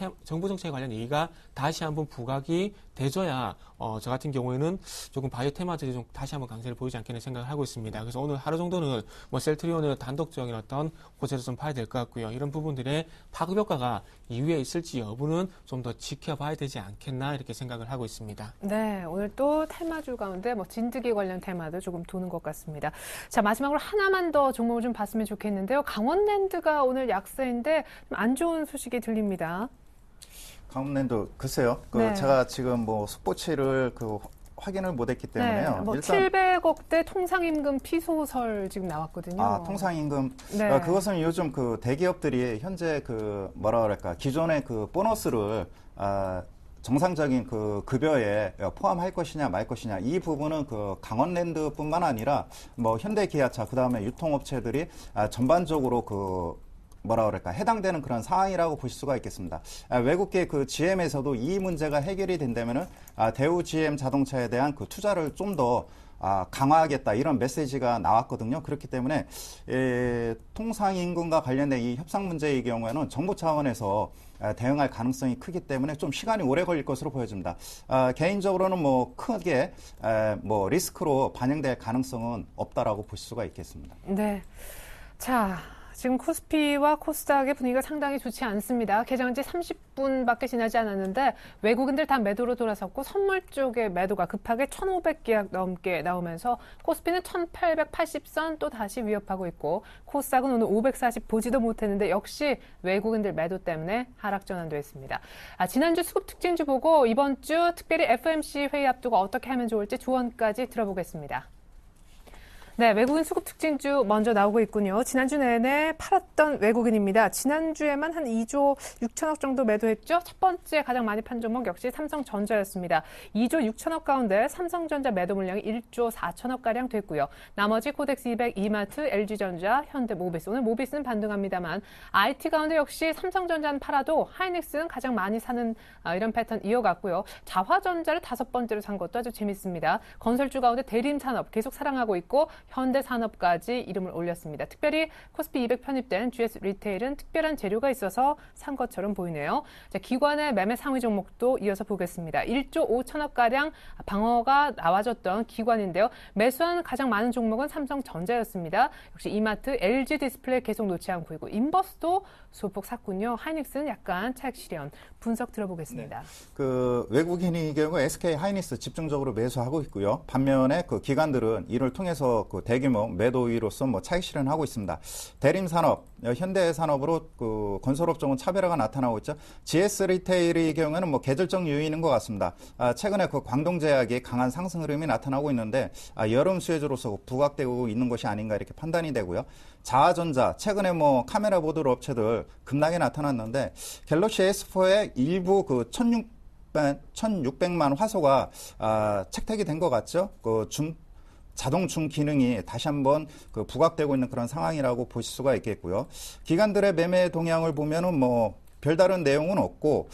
얘기가 다시 한번 부각이 돼줘야 저 같은 경우에는 조금 바이오 테마들이 좀 다시 한번 강세를 보이지 않겠는 생각을 하고 있습니다. 그래서 오늘 하루 정도는 뭐 셀트리온의 단독적인 어떤 호재를 좀 봐야 될 것 같고요. 이런 부분들의 파급 효과가 이후에 있을지 여부는 좀 더 지켜봐야 되지 않겠나 이렇게 생각을 하고 있습니다. 네, 오늘 또 테마주 가운데 뭐 진드기 관련 테마도 조금 도는 것 같습니다. 자, 마지막으로 하나만 더 종목을 좀 봤으면 좋겠는데요. 강원랜드가 오늘 약세인데 좀 안 좋은 소식이 들립니다. 강원랜드 글쎄요. 네. 제가 지금 뭐 속보치를 확인을 못했기 때문에요. 네, 뭐 일단 700억대 통상임금 피소설 지금 나왔거든요. 통상임금. 네. 그것은 요즘 대기업들이 현재 뭐라 그럴까 기존의 보너스를 정상적인 급여에 포함할 것이냐 말 것이냐 이 부분은 강원랜드뿐만 아니라 뭐 현대기아차 그다음에 유통업체들이 전반적으로 뭐라 그럴까 해당되는 그런 상황이라고 보실 수가 있겠습니다. 외국계 GM에서도 이 문제가 해결이 된다면은 대우 GM 자동차에 대한 투자를 좀 더 강화하겠다 이런 메시지가 나왔거든요. 그렇기 때문에 통상임금과 관련된 이 협상 문제의 경우에는 정부 차원에서 대응할 가능성이 크기 때문에 좀 시간이 오래 걸릴 것으로 보여집니다. 개인적으로는 뭐 크게 뭐 리스크로 반영될 가능성은 없다라고 볼 수가 있겠습니다. 네. 자, 지금 코스피와 코스닥의 분위기가 상당히 좋지 않습니다. 개장한 지 30분밖에 지나지 않았는데 외국인들 다 매도로 돌아섰고 선물 쪽의 매도가 급하게 1,500계약 넘게 나오면서 코스피는 1,880선 또 다시 위협하고 있고 코스닥은 오늘 540 보지도 못했는데 역시 외국인들 매도 때문에 하락 전환도 했습니다. 지난주 수급 특징주 보고 이번 주 특별히 FOMC 회의 앞두고 어떻게 하면 좋을지 조언까지 들어보겠습니다. 네, 외국인 수급 특징주 먼저 나오고 있군요. 지난주 내내 팔았던 외국인입니다. 지난주에만 한 2조 6천억 정도 매도했죠. 첫 번째 가장 많이 판 종목 역시 삼성전자였습니다. 2조 6천억 가운데 삼성전자 매도 물량이 1조 4천억가량 됐고요. 나머지 코덱스 200, 이마트, LG전자, 현대, 모비스. 오늘 모비스는 반등합니다만 IT 가운데 역시 삼성전자는 팔아도 하이닉스는 가장 많이 사는 이런 패턴 이어갔고요. 자화전자를 5번째로 산 것도 아주 재밌습니다. 건설주 가운데 대림산업 계속 사랑하고 있고 현대산업까지 이름을 올렸습니다. 특별히 코스피 200 편입된 GS 리테일은 특별한 재료가 있어서 산 것처럼 보이네요. 자, 기관의 매매 상위 종목도 이어서 보겠습니다. 1조 5천억가량 방어가 나와줬던 기관인데요. 매수한 가장 많은 종목은 삼성전자였습니다. 역시 이마트, LG 디스플레이 계속 놓지 않고 있고 인버스도 소폭 샀군요. 하이닉스는 약간 차익 실현. 분석 들어보겠습니다. 네. 외국인의 경우 SK 하이닉스 집중적으로 매수하고 있고요. 반면에 기관들은 이를 통해서 대규모 매도 우위로서 차익 실현하고 있습니다. 대림산업, 현대산업으로 건설업종은 차별화가 나타나고 있죠. GS 리테일의 경우에는 계절적 요인인 것 같습니다. 최근에 광동제약이 강한 상승 흐름이 나타나고 있는데 여름 수혜주로서 부각되고 있는 것이 아닌가 이렇게 판단이 되고요. 자화전자, 최근에 카메라 모듈 업체들 급락이 나타났는데 갤럭시 S4의 일부 1600만 화소가 채택이 된 것 같죠. 자동 중 기능이 다시 한번 부각되고 있는 그런 상황이라고 보실 수가 있겠고요. 기관들의 매매 동향을 보면은 별다른 내용은 없고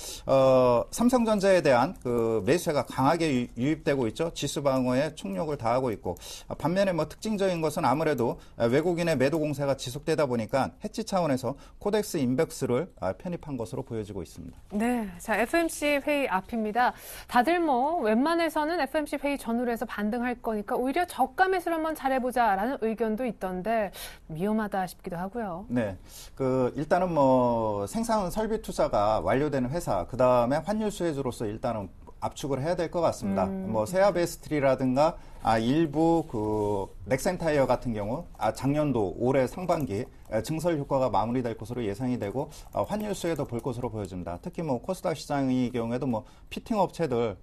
삼성전자에 대한 그 매수세가 강하게 유입되고 있죠. 지수 방어에 총력을 다하고 있고 반면에 뭐 특징적인 것은 아무래도 외국인의 매도 공세가 지속되다 보니까 해지 차원에서 코덱스 인덱스를 편입한 것으로 보여지고 있습니다. 네, 자 FMC 회의 앞입니다. 다들 뭐 웬만해서는 FMC 회의 전후로 해서 반등할 거니까 오히려 저가 매수를 한번 잘해보자라는 의견도 있던데 위험하다 싶기도 하고요. 네, 그 일단은 뭐 생산 설비 투자가 완료되는 회사, 그 다음에 환율 수혜주로서 일단은 압축을 해야 될 것 같습니다. 뭐 세아베스트리라든가 일부 그 넥센타이어 같은 경우 작년도 올해 상반기 증설 효과가 마무리될 것으로 예상이 되고 환율 수혜도 볼 것으로 보여집니다. 특히 뭐 코스닥 시장의 경우에도 뭐 피팅 업체들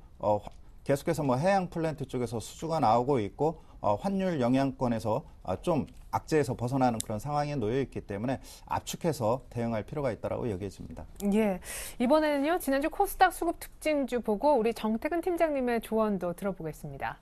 계속해서 뭐 해양 플랜트 쪽에서 수주가 나오고 있고 환율 영향권에서 좀 악재에서 벗어나는 그런 상황에 놓여 있기 때문에 압축해서 대응할 필요가 있다고 여겨집니다. 예, 이번에는요 지난주 코스닥 수급 특징주 보고 우리 정태근 팀장님의 조언도 들어보겠습니다.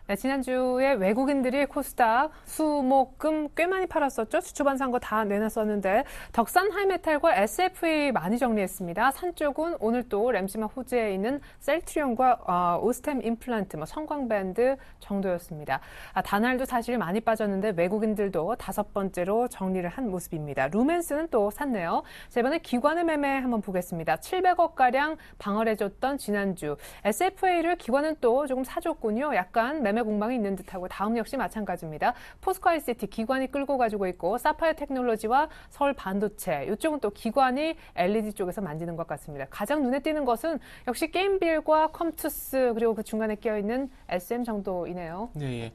네, 지난주에 외국인들이 코스닥 수, 목, 금 꽤 많이 팔았었죠. 주초반산 거 다 내놨었는데 덕산 하이메탈과 SFA 많이 정리했습니다. 산 쪽은 오늘 또 램시마 호주에 있는 셀트리온과 오스템 임플란트, 성광밴드 정도였습니다. 다날도 사실 많이 빠졌는데 외국인들도 5번째로 정리를 한 모습입니다. 루멘스는 또 샀네요. 자, 이번에 기관의 매매 한번 보겠습니다. 700억가량 방어해줬던 지난주 SFA를 기관은 또 조금 사줬군요. 약간 매매 공방이 있는 듯하고 다음 역시 마찬가지입니다. 포스코 ICT 기관이 끌고 가지고 있고 사파이어 테크놀로지와 서울 반도체 이쪽은 또 기관이 LED 쪽에서 만지는 것 같습니다. 가장 눈에 띄는 것은 역시 게임빌과 컴투스 그리고 그 중간에 끼어있는 SM 정도이네요. 네, 예.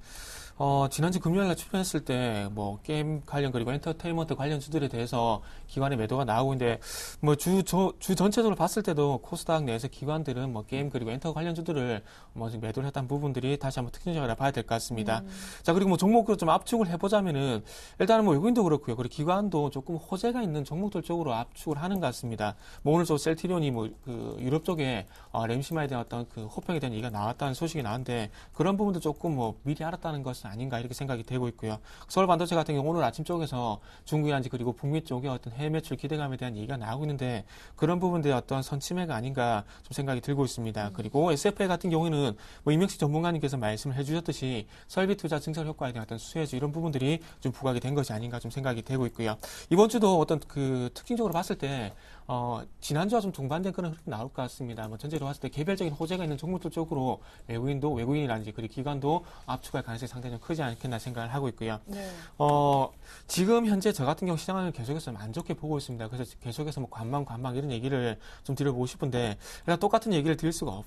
지난주 금요일 날 출연했을 때, 뭐, 게임 관련, 그리고 엔터테인먼트 관련주들에 대해서 기관의 매도가 나오고 있는데, 뭐, 주 전체적으로 봤을 때도 코스닥 내에서 기관들은 뭐, 게임 그리고 엔터 관련주들을 뭐, 지금 매도를 했던 부분들이 다시 한번 특징적으로 봐야 될 것 같습니다. 자, 그리고 뭐, 종목으로 좀 압축을 해보자면은, 일단은 뭐, 외국인도 그렇고요. 그리고 기관도 조금 호재가 있는 종목들 쪽으로 압축을 하는 것 같습니다. 뭐, 오늘 저 셀트리온이 뭐, 그, 유럽 쪽에, 램시마에 대한 어떤 그 호평에 대한 얘기가 나왔다는 소식이 나왔는데, 그런 부분도 조금 뭐, 미리 알았다는 것은 아닌가 이렇게 생각이 되고 있고요. 서울 반도체 같은 경우 오늘 아침 쪽에서 중국이란지 그리고 북미 쪽에 어떤 해외 매출 기대감에 대한 얘기가 나오고 있는데 그런 부분들의 어떤 선침해가 아닌가 좀 생각이 들고 있습니다. 그리고 SFA 같은 경우에는 뭐 이명식 전문가님께서 말씀을 해주셨듯이 설비 투자 증설 효과에 대한 어떤 수혜주 이런 부분들이 좀 부각이 된 것이 아닌가 좀 생각이 되고 있고요. 이번 주도 어떤 그 특징적으로 봤을 때 지난주와 좀 동반된 그런 흐름이 나올 것 같습니다. 뭐 전체로 봤을 때 개별적인 호재가 있는 종목들 쪽으로 외국인이라든지 그리고 기관도 압축할 가능성이 상당히 좀 크지 않겠나 생각을 하고 있고요. 네. 지금 현재 저 같은 경우 시장을 계속해서 안 좋게 보고 있습니다. 그래서 계속해서 뭐 관망 이런 얘기를 좀 드려보고 싶은데 일단 똑같은 얘기를 드릴 수가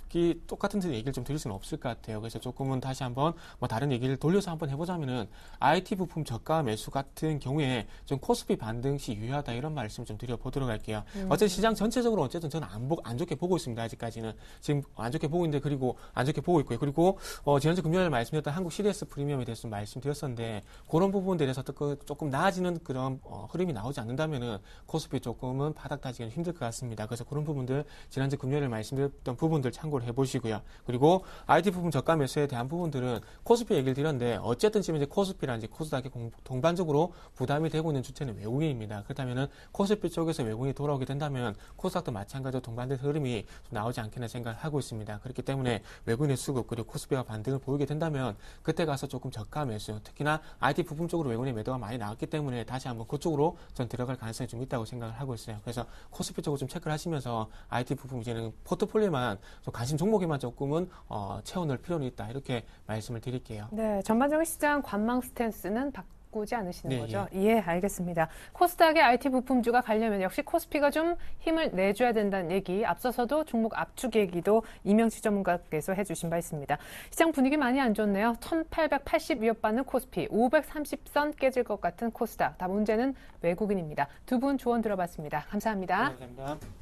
똑같은 얘기를 좀 드릴 수는 없을 것 같아요. 그래서 조금은 다시 한번 뭐 다른 얘기를 돌려서 한번 해보자면은 IT 부품 저가 매수 같은 경우에 좀 코스피 반등 시 유효하다 이런 말씀 좀 드려보도록 할게요. 어쨌든 시장 전체적으로 어쨌든 저는 안 좋게 보고 있습니다. 아직까지는 지금 안 좋게 보고 있는데 그리고 안 좋게 보고 있고요. 그리고 지난주 금요일에 말씀드렸던 한국 CDS 프리미엄에 대해서 좀 말씀드렸었는데 그런 부분들에 대해서 조금 나아지는 그런 흐름이 나오지 않는다면은 코스피 조금은 바닥 다지기는 힘들 것 같습니다. 그래서 그런 부분들 지난주 금요일에 말씀드렸던 부분들 참고를 해보시고요. 그리고 IT 부품 저가 매수에 대한 부분들은 코스피 얘기를 드렸는데 어쨌든 지금 이제 코스피라든지 코스닥이 동반적으로 부담이 되고 있는 주체는 외국인입니다. 그렇다면은 코스피 쪽에서 외국인이 돌아오게 된다면 코스닥도 마찬가지로 동반된 흐름이 좀 나오지 않겠나 생각을 하고 있습니다. 그렇기 때문에 외국인의 수급 그리고 코스피가 반등을 보이게 된다면 그때 가서 조금 저가 매수 특히나 IT 부품 쪽으로 외국인의 매도가 많이 나왔기 때문에 다시 한번 그쪽으로 전 들어갈 가능성이 좀 있다고 생각을 하고 있어요. 그래서 코스피 쪽으로 좀 체크를 하시면서 IT 부품 이제는 포트폴리오만 좀 관심 종목에만 조금은 채워넣을 필요는 있다 이렇게 말씀을 드릴게요. 네, 전반적인 시장 관망 스탠스는 바꾸지 않으시는 네, 거죠? 예, 알겠습니다. 코스닥의 IT 부품주가 가려면 역시 코스피가 좀 힘을 내줘야 된다는 얘기, 앞서서도 종목 압축 얘기도 이명치 전문가께서 해주신 바 있습니다. 시장 분위기 많이 안 좋네요. 1880 위협받는 코스피, 530선 깨질 것 같은 코스닥. 다 문제는 외국인입니다. 두 분 조언 들어봤습니다. 감사합니다. 네, 감사합니다.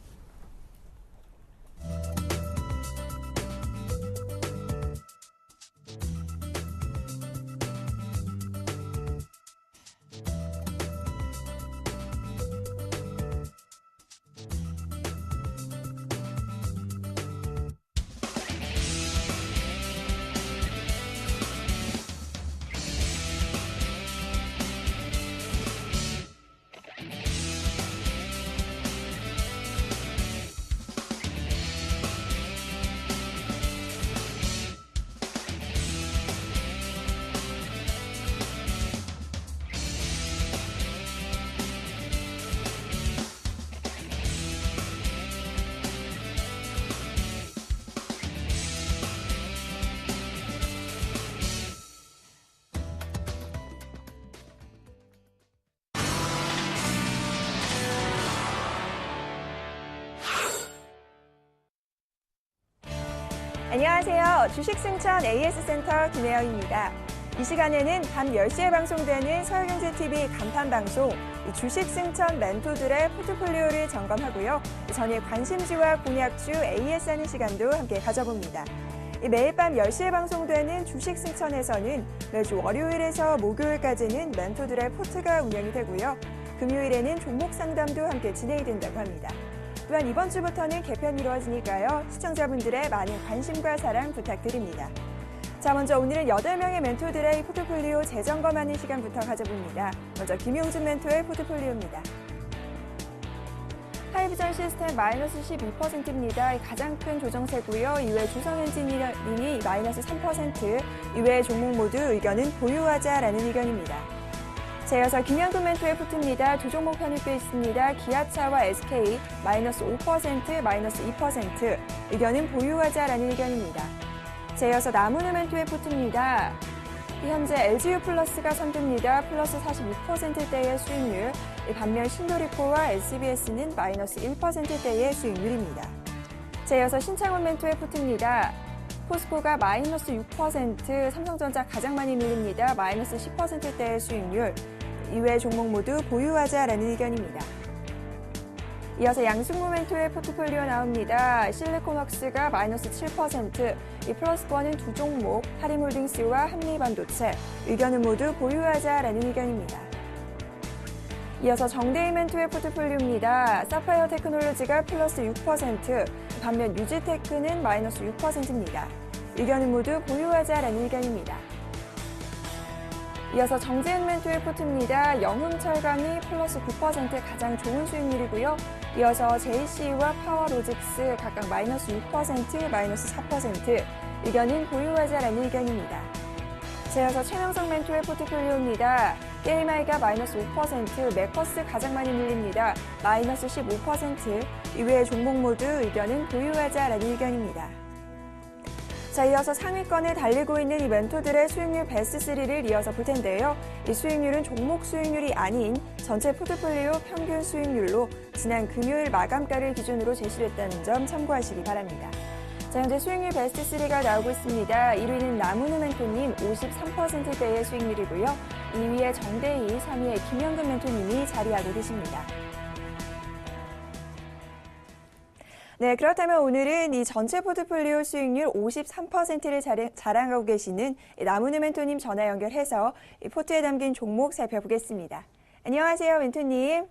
안녕하세요. 주식승천 AS센터 김혜영입니다. 이 시간에는 밤 10시에 방송되는 서울경제TV 간판방송 주식승천 멘토들의 포트폴리오를 점검하고요. 전일 관심주와 공약주 AS하는 시간도 함께 가져봅니다. 매일 밤 10시에 방송되는 주식승천에서는 매주 월요일에서 목요일까지는 멘토들의 포트가 운영이 되고요. 금요일에는 종목 상담도 함께 진행이 된다고 합니다. 또한 이번 주부터는 개편이 이루어지니까요. 시청자분들의 많은 관심과 사랑 부탁드립니다. 자, 먼저 오늘은 8명의 멘토들의 포트폴리오 재점검하는 시간부터 가져봅니다. 먼저 김용준 멘토의 포트폴리오입니다. 하이브전 시스템 마이너스 12%입니다. 가장 큰 조정세고요. 이외 주성엔지니어링이 마이너스 3%, 이외 종목 모두 의견은 보유하자라는 의견입니다. 자, 이어서 김현돈 멘토의 포트입니다. 두 종목 편입되어 있습니다. 기아차와 SK 마이너스 5%, 마이너스 2%, 의견은 보유하자라는 의견입니다. 자, 이어서 나무누 멘토의 포트입니다. 현재 LGU 플러스가 선두입니다. 플러스 46%대의 수익률, 반면 신도리코와 SBS는 마이너스 1%대의 수익률입니다. 자, 이어서 신창원 멘토의 포트입니다. 포스코가 마이너스 6%, 삼성전자 가장 많이 밀립니다. 마이너스 10%대의 수익률, 이외 종목 모두 보유하자라는 의견입니다. 이어서 양승모 멘토의 포트폴리오 나옵니다. 실리콘웍스가 마이너스 7%, 이 플러스권은 두 종목, 하림홀딩스와 한미반도체, 의견은 모두 보유하자라는 의견입니다. 이어서 정대희 멘토의 포트폴리오입니다. 사파이어 테크놀로지가 플러스 6%, 반면 유지테크는 마이너스 6%입니다. 의견은 모두 보유하자라는 의견입니다. 이어서 정재은 멘토의 포트입니다. 영흥철강이 플러스 9% 가장 좋은 수익률이고요. 이어서 JC와 파워로직스 각각 마이너스 6%, 마이너스 4%, 의견은 보유하자라는 의견입니다. 자, 이어서 최명성 멘토의 포트폴리오입니다. 게임아이가 마이너스 5%, 매커스 가장 많이 밀립니다. 마이너스 15%, 이외의 종목 모두 의견은 보유하자라는 의견입니다. 자, 이어서 상위권을 달리고 있는 이 멘토들의 수익률 베스트 3를 이어서 볼 텐데요. 이 수익률은 종목 수익률이 아닌 전체 포트폴리오 평균 수익률로 지난 금요일 마감가를 기준으로 제시됐다는 점 참고하시기 바랍니다. 자, 현재 수익률 베스트 3가 나오고 있습니다. 1위는 나무누 멘토님 53%대의 수익률이고요. 2위에 정대희, 3위에 김현근 멘토님이 자리하고 계십니다. 네, 그렇다면 오늘은 이 전체 포트폴리오 수익률 53%를 자랑하고 계시는 나무누 멘토님 전화 연결해서 이 포트에 담긴 종목 살펴보겠습니다. 안녕하세요, 멘토님.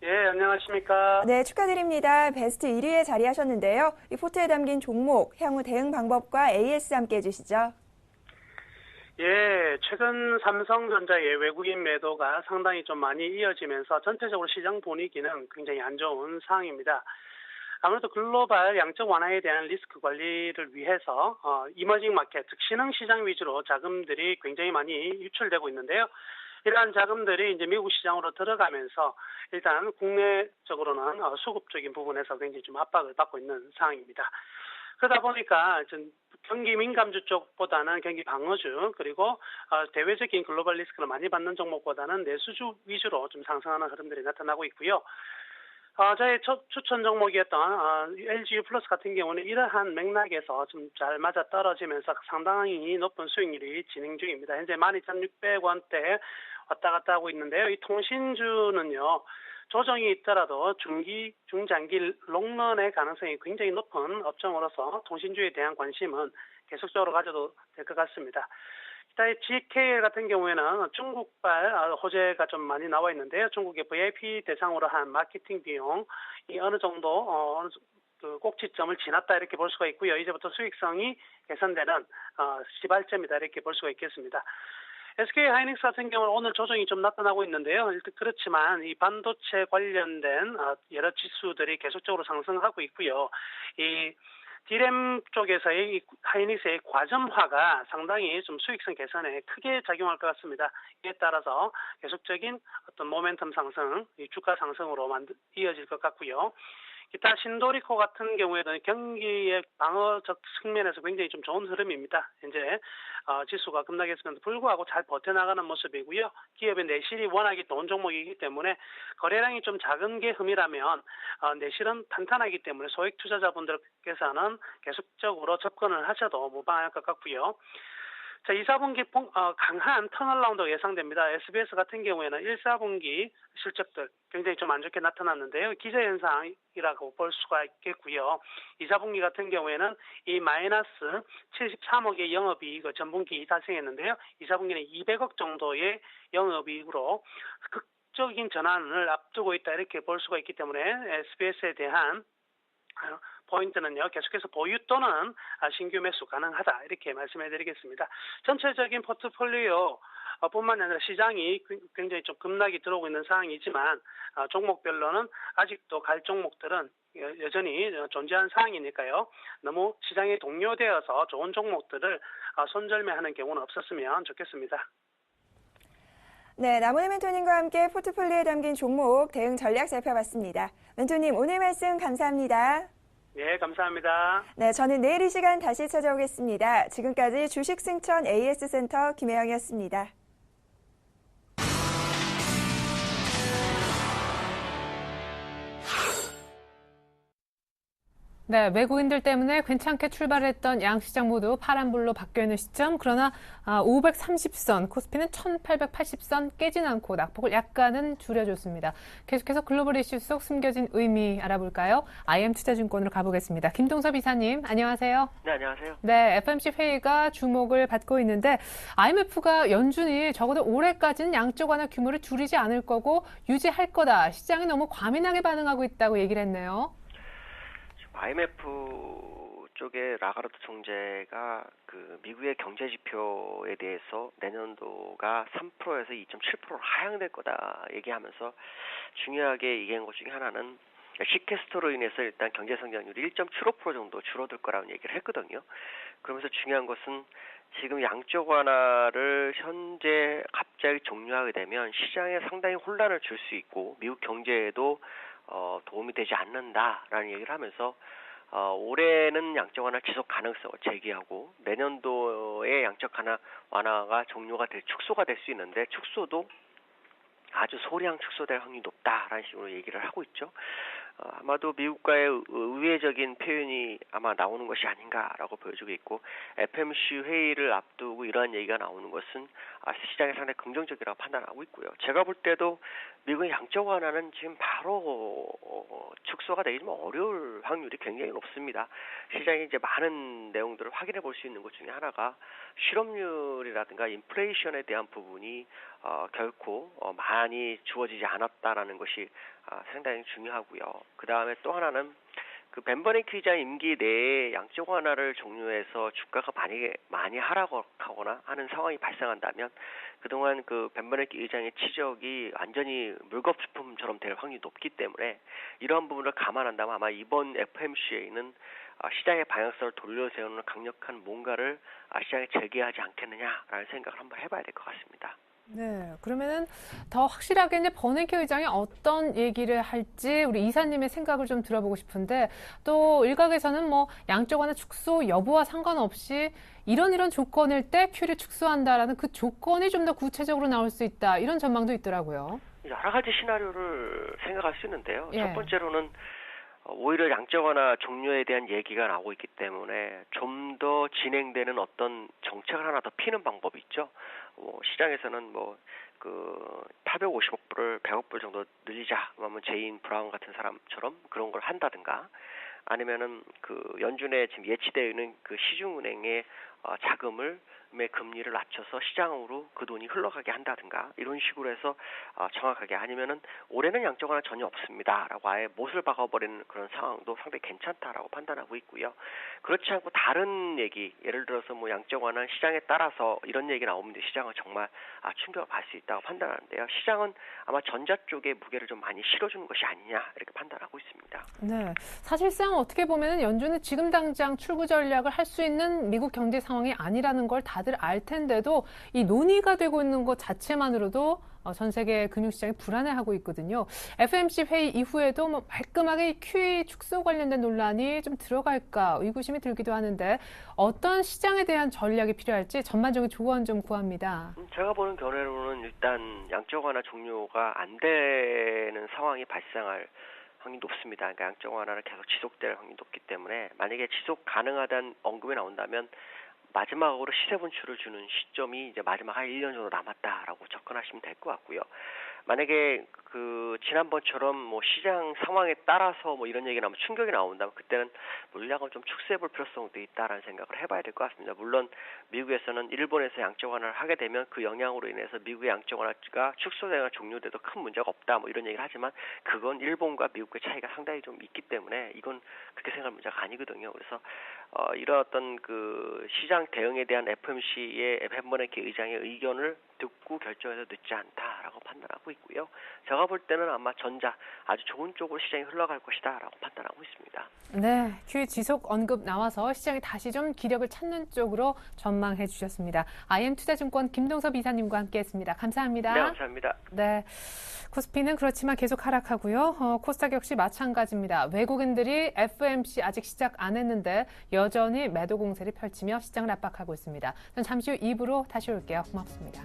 예, 안녕하십니까. 네, 축하드립니다. 베스트 1위에 자리하셨는데요. 이 포트에 담긴 종목, 향후 대응 방법과 AS 함께 해주시죠. 예, 최근 삼성전자의 외국인 매도가 상당히 좀 많이 이어지면서 전체적으로 시장 분위기는 굉장히 안 좋은 상황입니다. 아무래도 글로벌 양적 완화에 대한 리스크 관리를 위해서 이머징 마켓, 즉 신흥시장 위주로 자금들이 굉장히 많이 유출되고 있는데요. 이러한 자금들이 이제 미국 시장으로 들어가면서 일단 국내적으로는 수급적인 부분에서 굉장히 좀 압박을 받고 있는 상황입니다. 그러다 보니까 경기 민감주 쪽보다는 경기 방어주 그리고 대외적인 글로벌 리스크를 많이 받는 종목보다는 내수주 위주로 좀 상승하는 흐름들이 나타나고 있고요. 저의 첫 추천 종목이었던 LGU 플러스 같은 경우는 이러한 맥락에서 좀 잘 맞아 떨어지면서 상당히 높은 수익률이 진행 중입니다. 현재 12,600원대 왔다 갔다 하고 있는데요. 이 통신주는요. 조정이 있더라도 중장기 롱런의 가능성이 굉장히 높은 업종으로서 통신주에 대한 관심은 계속적으로 가져도 될 것 같습니다. 기타의 GKL 같은 경우에는 중국발 호재가 좀 많이 나와 있는데요. 중국의 VIP 대상으로 한 마케팅 비용이 어느 정도 그 꼭지점을 지났다 이렇게 볼 수가 있고요. 이제부터 수익성이 개선되는 시발점이다 이렇게 볼 수가 있겠습니다. SK 하이닉스 같은 경우는 오늘 조정이 좀 나타나고 있는데요. 그렇지만 이 반도체 관련된 여러 지수들이 계속적으로 상승하고 있고요. 이 D램 쪽에서의 하이닉스의 과점화가 상당히 좀 수익성 개선에 크게 작용할 것 같습니다. 이에 따라서 계속적인 어떤 모멘텀 상승, 이 주가 상승으로 이어질 것 같고요. 기타 신도리코 같은 경우에는 경기의 방어적 측면에서 굉장히 좀 좋은 흐름입니다. 현재 지수가 급락했음에도 불구하고 잘 버텨나가는 모습이고요. 기업의 내실이 워낙에 좋은 종목이기 때문에 거래량이 좀 작은 게 흠이라면 내실은 탄탄하기 때문에 소액 투자자분들께서는 계속적으로 접근을 하셔도 무방할 것 같고요. 자, 2, 4분기 강한 턴어라운드가 예상됩니다. SBS 같은 경우에는 1, 4분기 실적들 굉장히 좀 안 좋게 나타났는데요. 기저현상이라고 볼 수가 있겠고요. 2, 4분기 같은 경우에는 이 마이너스 73억의 영업이익을 전분기 달성했는데요. 2, 4분기는 200억 정도의 영업이익으로 극적인 전환을 앞두고 있다 이렇게 볼 수가 있기 때문에 SBS에 대한 포인트는요, 계속해서 보유 또는 신규 매수 가능하다 이렇게 말씀해드리겠습니다. 전체적인 포트폴리오 뿐만 아니라 시장이 굉장히 좀 급락이 들어오고 있는 상황이지만 종목별로는 아직도 갈 종목들은 여전히 존재하는 상황이니까요. 너무 시장에 동요되어서 좋은 종목들을 손절매하는 경우는 없었으면 좋겠습니다. 네, 남은희 멘토님과 함께 포트폴리오에 담긴 종목 대응 전략 살펴봤습니다. 멘토님, 오늘 말씀 감사합니다. 네, 감사합니다. 네, 저는 내일 이 시간 다시 찾아오겠습니다. 지금까지 주식승천 AS센터 김혜영이었습니다. 네, 외국인들 때문에 괜찮게 출발했던 양시장 모두 파란불로 바뀌어있는 시점. 그러나 530선, 코스피는 1880선 깨진 않고 낙폭을 약간은 줄여줬습니다. 계속해서 글로벌 이슈 속 숨겨진 의미 알아볼까요? IM투자증권으로 가보겠습니다. 김동섭 이사님, 안녕하세요. 네, 안녕하세요. 네, FOMC 회의가 주목을 받고 있는데 IMF가 연준이 적어도 올해까지는 양적 완화 규모를 줄이지 않을 거고 유지할 거다. 시장이 너무 과민하게 반응하고 있다고 얘기를 했네요. IMF 쪽의 라가르드 총재가 그 미국의 경제 지표에 대해서 내년도가 3%에서 2.7%로 하향될 거다 얘기하면서 중요하게 얘기한 것 중에 하나는 시캐스트로 인해서 일단 경제 성장률이 1.75% 정도 줄어들 거라는 얘기를 했거든요. 그러면서 중요한 것은 지금 양적 완화를 현재 갑자기 종료하게 되면 시장에 상당히 혼란을 줄 수 있고 미국 경제에도 도움이 되지 않는다라는 얘기를 하면서 올해는 양적 완화 지속 가능성을 제기하고 내년도에 양적 완화가 종료가 축소가 될 수 있는데 축소도 아주 소량 축소될 확률이 높다라는 식으로 얘기를 하고 있죠. 아마도 미국과의 의외적인 표현이 아마 나오는 것이 아닌가라고 보여지고 있고 FOMC 회의를 앞두고 이러한 얘기가 나오는 것은 시장에 상당히 긍정적이라고 판단하고 있고요. 제가 볼 때도 미국의 양적 완화는 지금 바로 축소가 되기는 어려울 확률이 굉장히 높습니다. 시장이 이제 많은 내용들을 확인해 볼 수 있는 것 중에 하나가 실업률이라든가 인플레이션에 대한 부분이 결코 많이 주어지지 않았다라는 것이 상당히 중요하고요. 그 다음에 또 하나는 그 벤 버냉키 기자 임기 내에 양적 완화를 종료해서 주가가 많이 하락하거나 하는 상황이 발생한다면 그동안 그 벤 버냉키 의장의 지적이 완전히 물거품처럼 될 확률이 높기 때문에 이러한 부분을 감안한다면 아마 이번 FOMC에는 시장의 방향성을 돌려세우는 강력한 뭔가를 시장에 제기하지 않겠느냐라는 생각을 한번 해봐야 될 것 같습니다. 네, 그러면은 더 확실하게 이제 버냉키 의장이 어떤 얘기를 할지 우리 이사님의 생각을 좀 들어보고 싶은데 또 일각에서는 뭐 양적 완화 축소 여부와 상관없이 이런 조건일 때 QE를 축소한다라는 그 조건이 좀 더 구체적으로 나올 수 있다 이런 전망도 있더라고요. 여러 가지 시나리오를 생각할 수 있는데요. 예. 첫 번째로는 오히려 양적 완화 종료에 대한 얘기가 나오고 있기 때문에 좀 더 진행되는 어떤 정책을 하나 더 피는 방법이 있죠. 시장에서는 850억 불을 100억 불 정도 늘리자, 그러면 제인 브라운 같은 사람처럼 그런 걸 한다든가, 아니면은 그 연준에 지금 예치되어 있는 그 시중은행의 자금을 금리를 낮춰서 시장으로 그 돈이 흘러가게 한다든가 이런 식으로 해서 정확하게, 아니면은 올해는 양적 완화 전혀 없습니다라고 아예 못을 박아버리는 그런 상황도 상당히 괜찮다라고 판단하고 있고요. 그렇지 않고 다른 얘기, 예를 들어서 뭐 양적 완화 시장에 따라서 이런 얘기 나오면 시장은 정말 충격을 받을 수 있다고 판단하는데요. 시장은 아마 전자 쪽에 무게를 좀 많이 실어주는 것이 아니냐 이렇게 판단하고 있습니다. 네, 사실상 어떻게 보면 연준은 지금 당장 출구 전략을 할 수 있는 미국 경제 상황이 아니라는 걸 다들 알 텐데도 이 논의가 되고 있는 것 자체만으로도 전 세계 금융시장이 불안해하고 있거든요. FOMC 회의 이후에도 말끔하게 QE 축소 관련된 논란이 좀 들어갈까 의구심이 들기도 하는데 어떤 시장에 대한 전략이 필요할지 전반적인 조언 좀 구합니다. 제가 보는 견해로는 일단 양적 완화 종료가 안 되는 상황이 발생할 확률이 높습니다. 그러니까 양적 완화는 계속 지속될 확률이 높기 때문에 만약에 지속 가능하다는 언급이 나온다면 마지막으로 시세 분출을 주는 시점이 이제 마지막 한 1년 정도 남았다라고 접근하시면 될 것 같고요. 만약에 그 지난번처럼 뭐 시장 상황에 따라서 뭐 이런 얘기 나오면 충격이 나온다면 그때는 물량을 좀 축소해 볼 필요성도 있다라는 생각을 해봐야 될 것 같습니다. 물론 미국에서는 일본에서 양적 완화를 하게 되면 그 영향으로 인해서 미국의 양적 완화가 축소되거나 종료돼도 큰 문제가 없다 뭐 이런 얘기를 하지만 그건 일본과 미국의 차이가 상당히 좀 있기 때문에 이건 그렇게 생각할 문제가 아니거든요. 그래서 이런 어떤 그 시장 대응에 대한 FOMC의 벤버네키 의장의 의견을 듣고 결정해서 늦지 않다라고 판단하고 있고요. 제가 볼 때는 아마 전자 아주 좋은 쪽으로 시장이 흘러갈 것이다라고 판단하고 있습니다. 네, QE 지속 언급 나와서 시장이 다시 좀 기력을 찾는 쪽으로 전망해 주셨습니다. IM투자증권 김동섭 이사님과 함께했습니다. 감사합니다. 네, 감사합니다. 네, 코스피는 그렇지만 계속 하락하고요. 코스닥 역시 마찬가지입니다. 외국인들이 FOMC 아직 시작 안 했는데 여전히 매도 공세를 펼치며 시장을 압박하고 있습니다. 전 잠시 후 2부로 다시 올게요. 고맙습니다.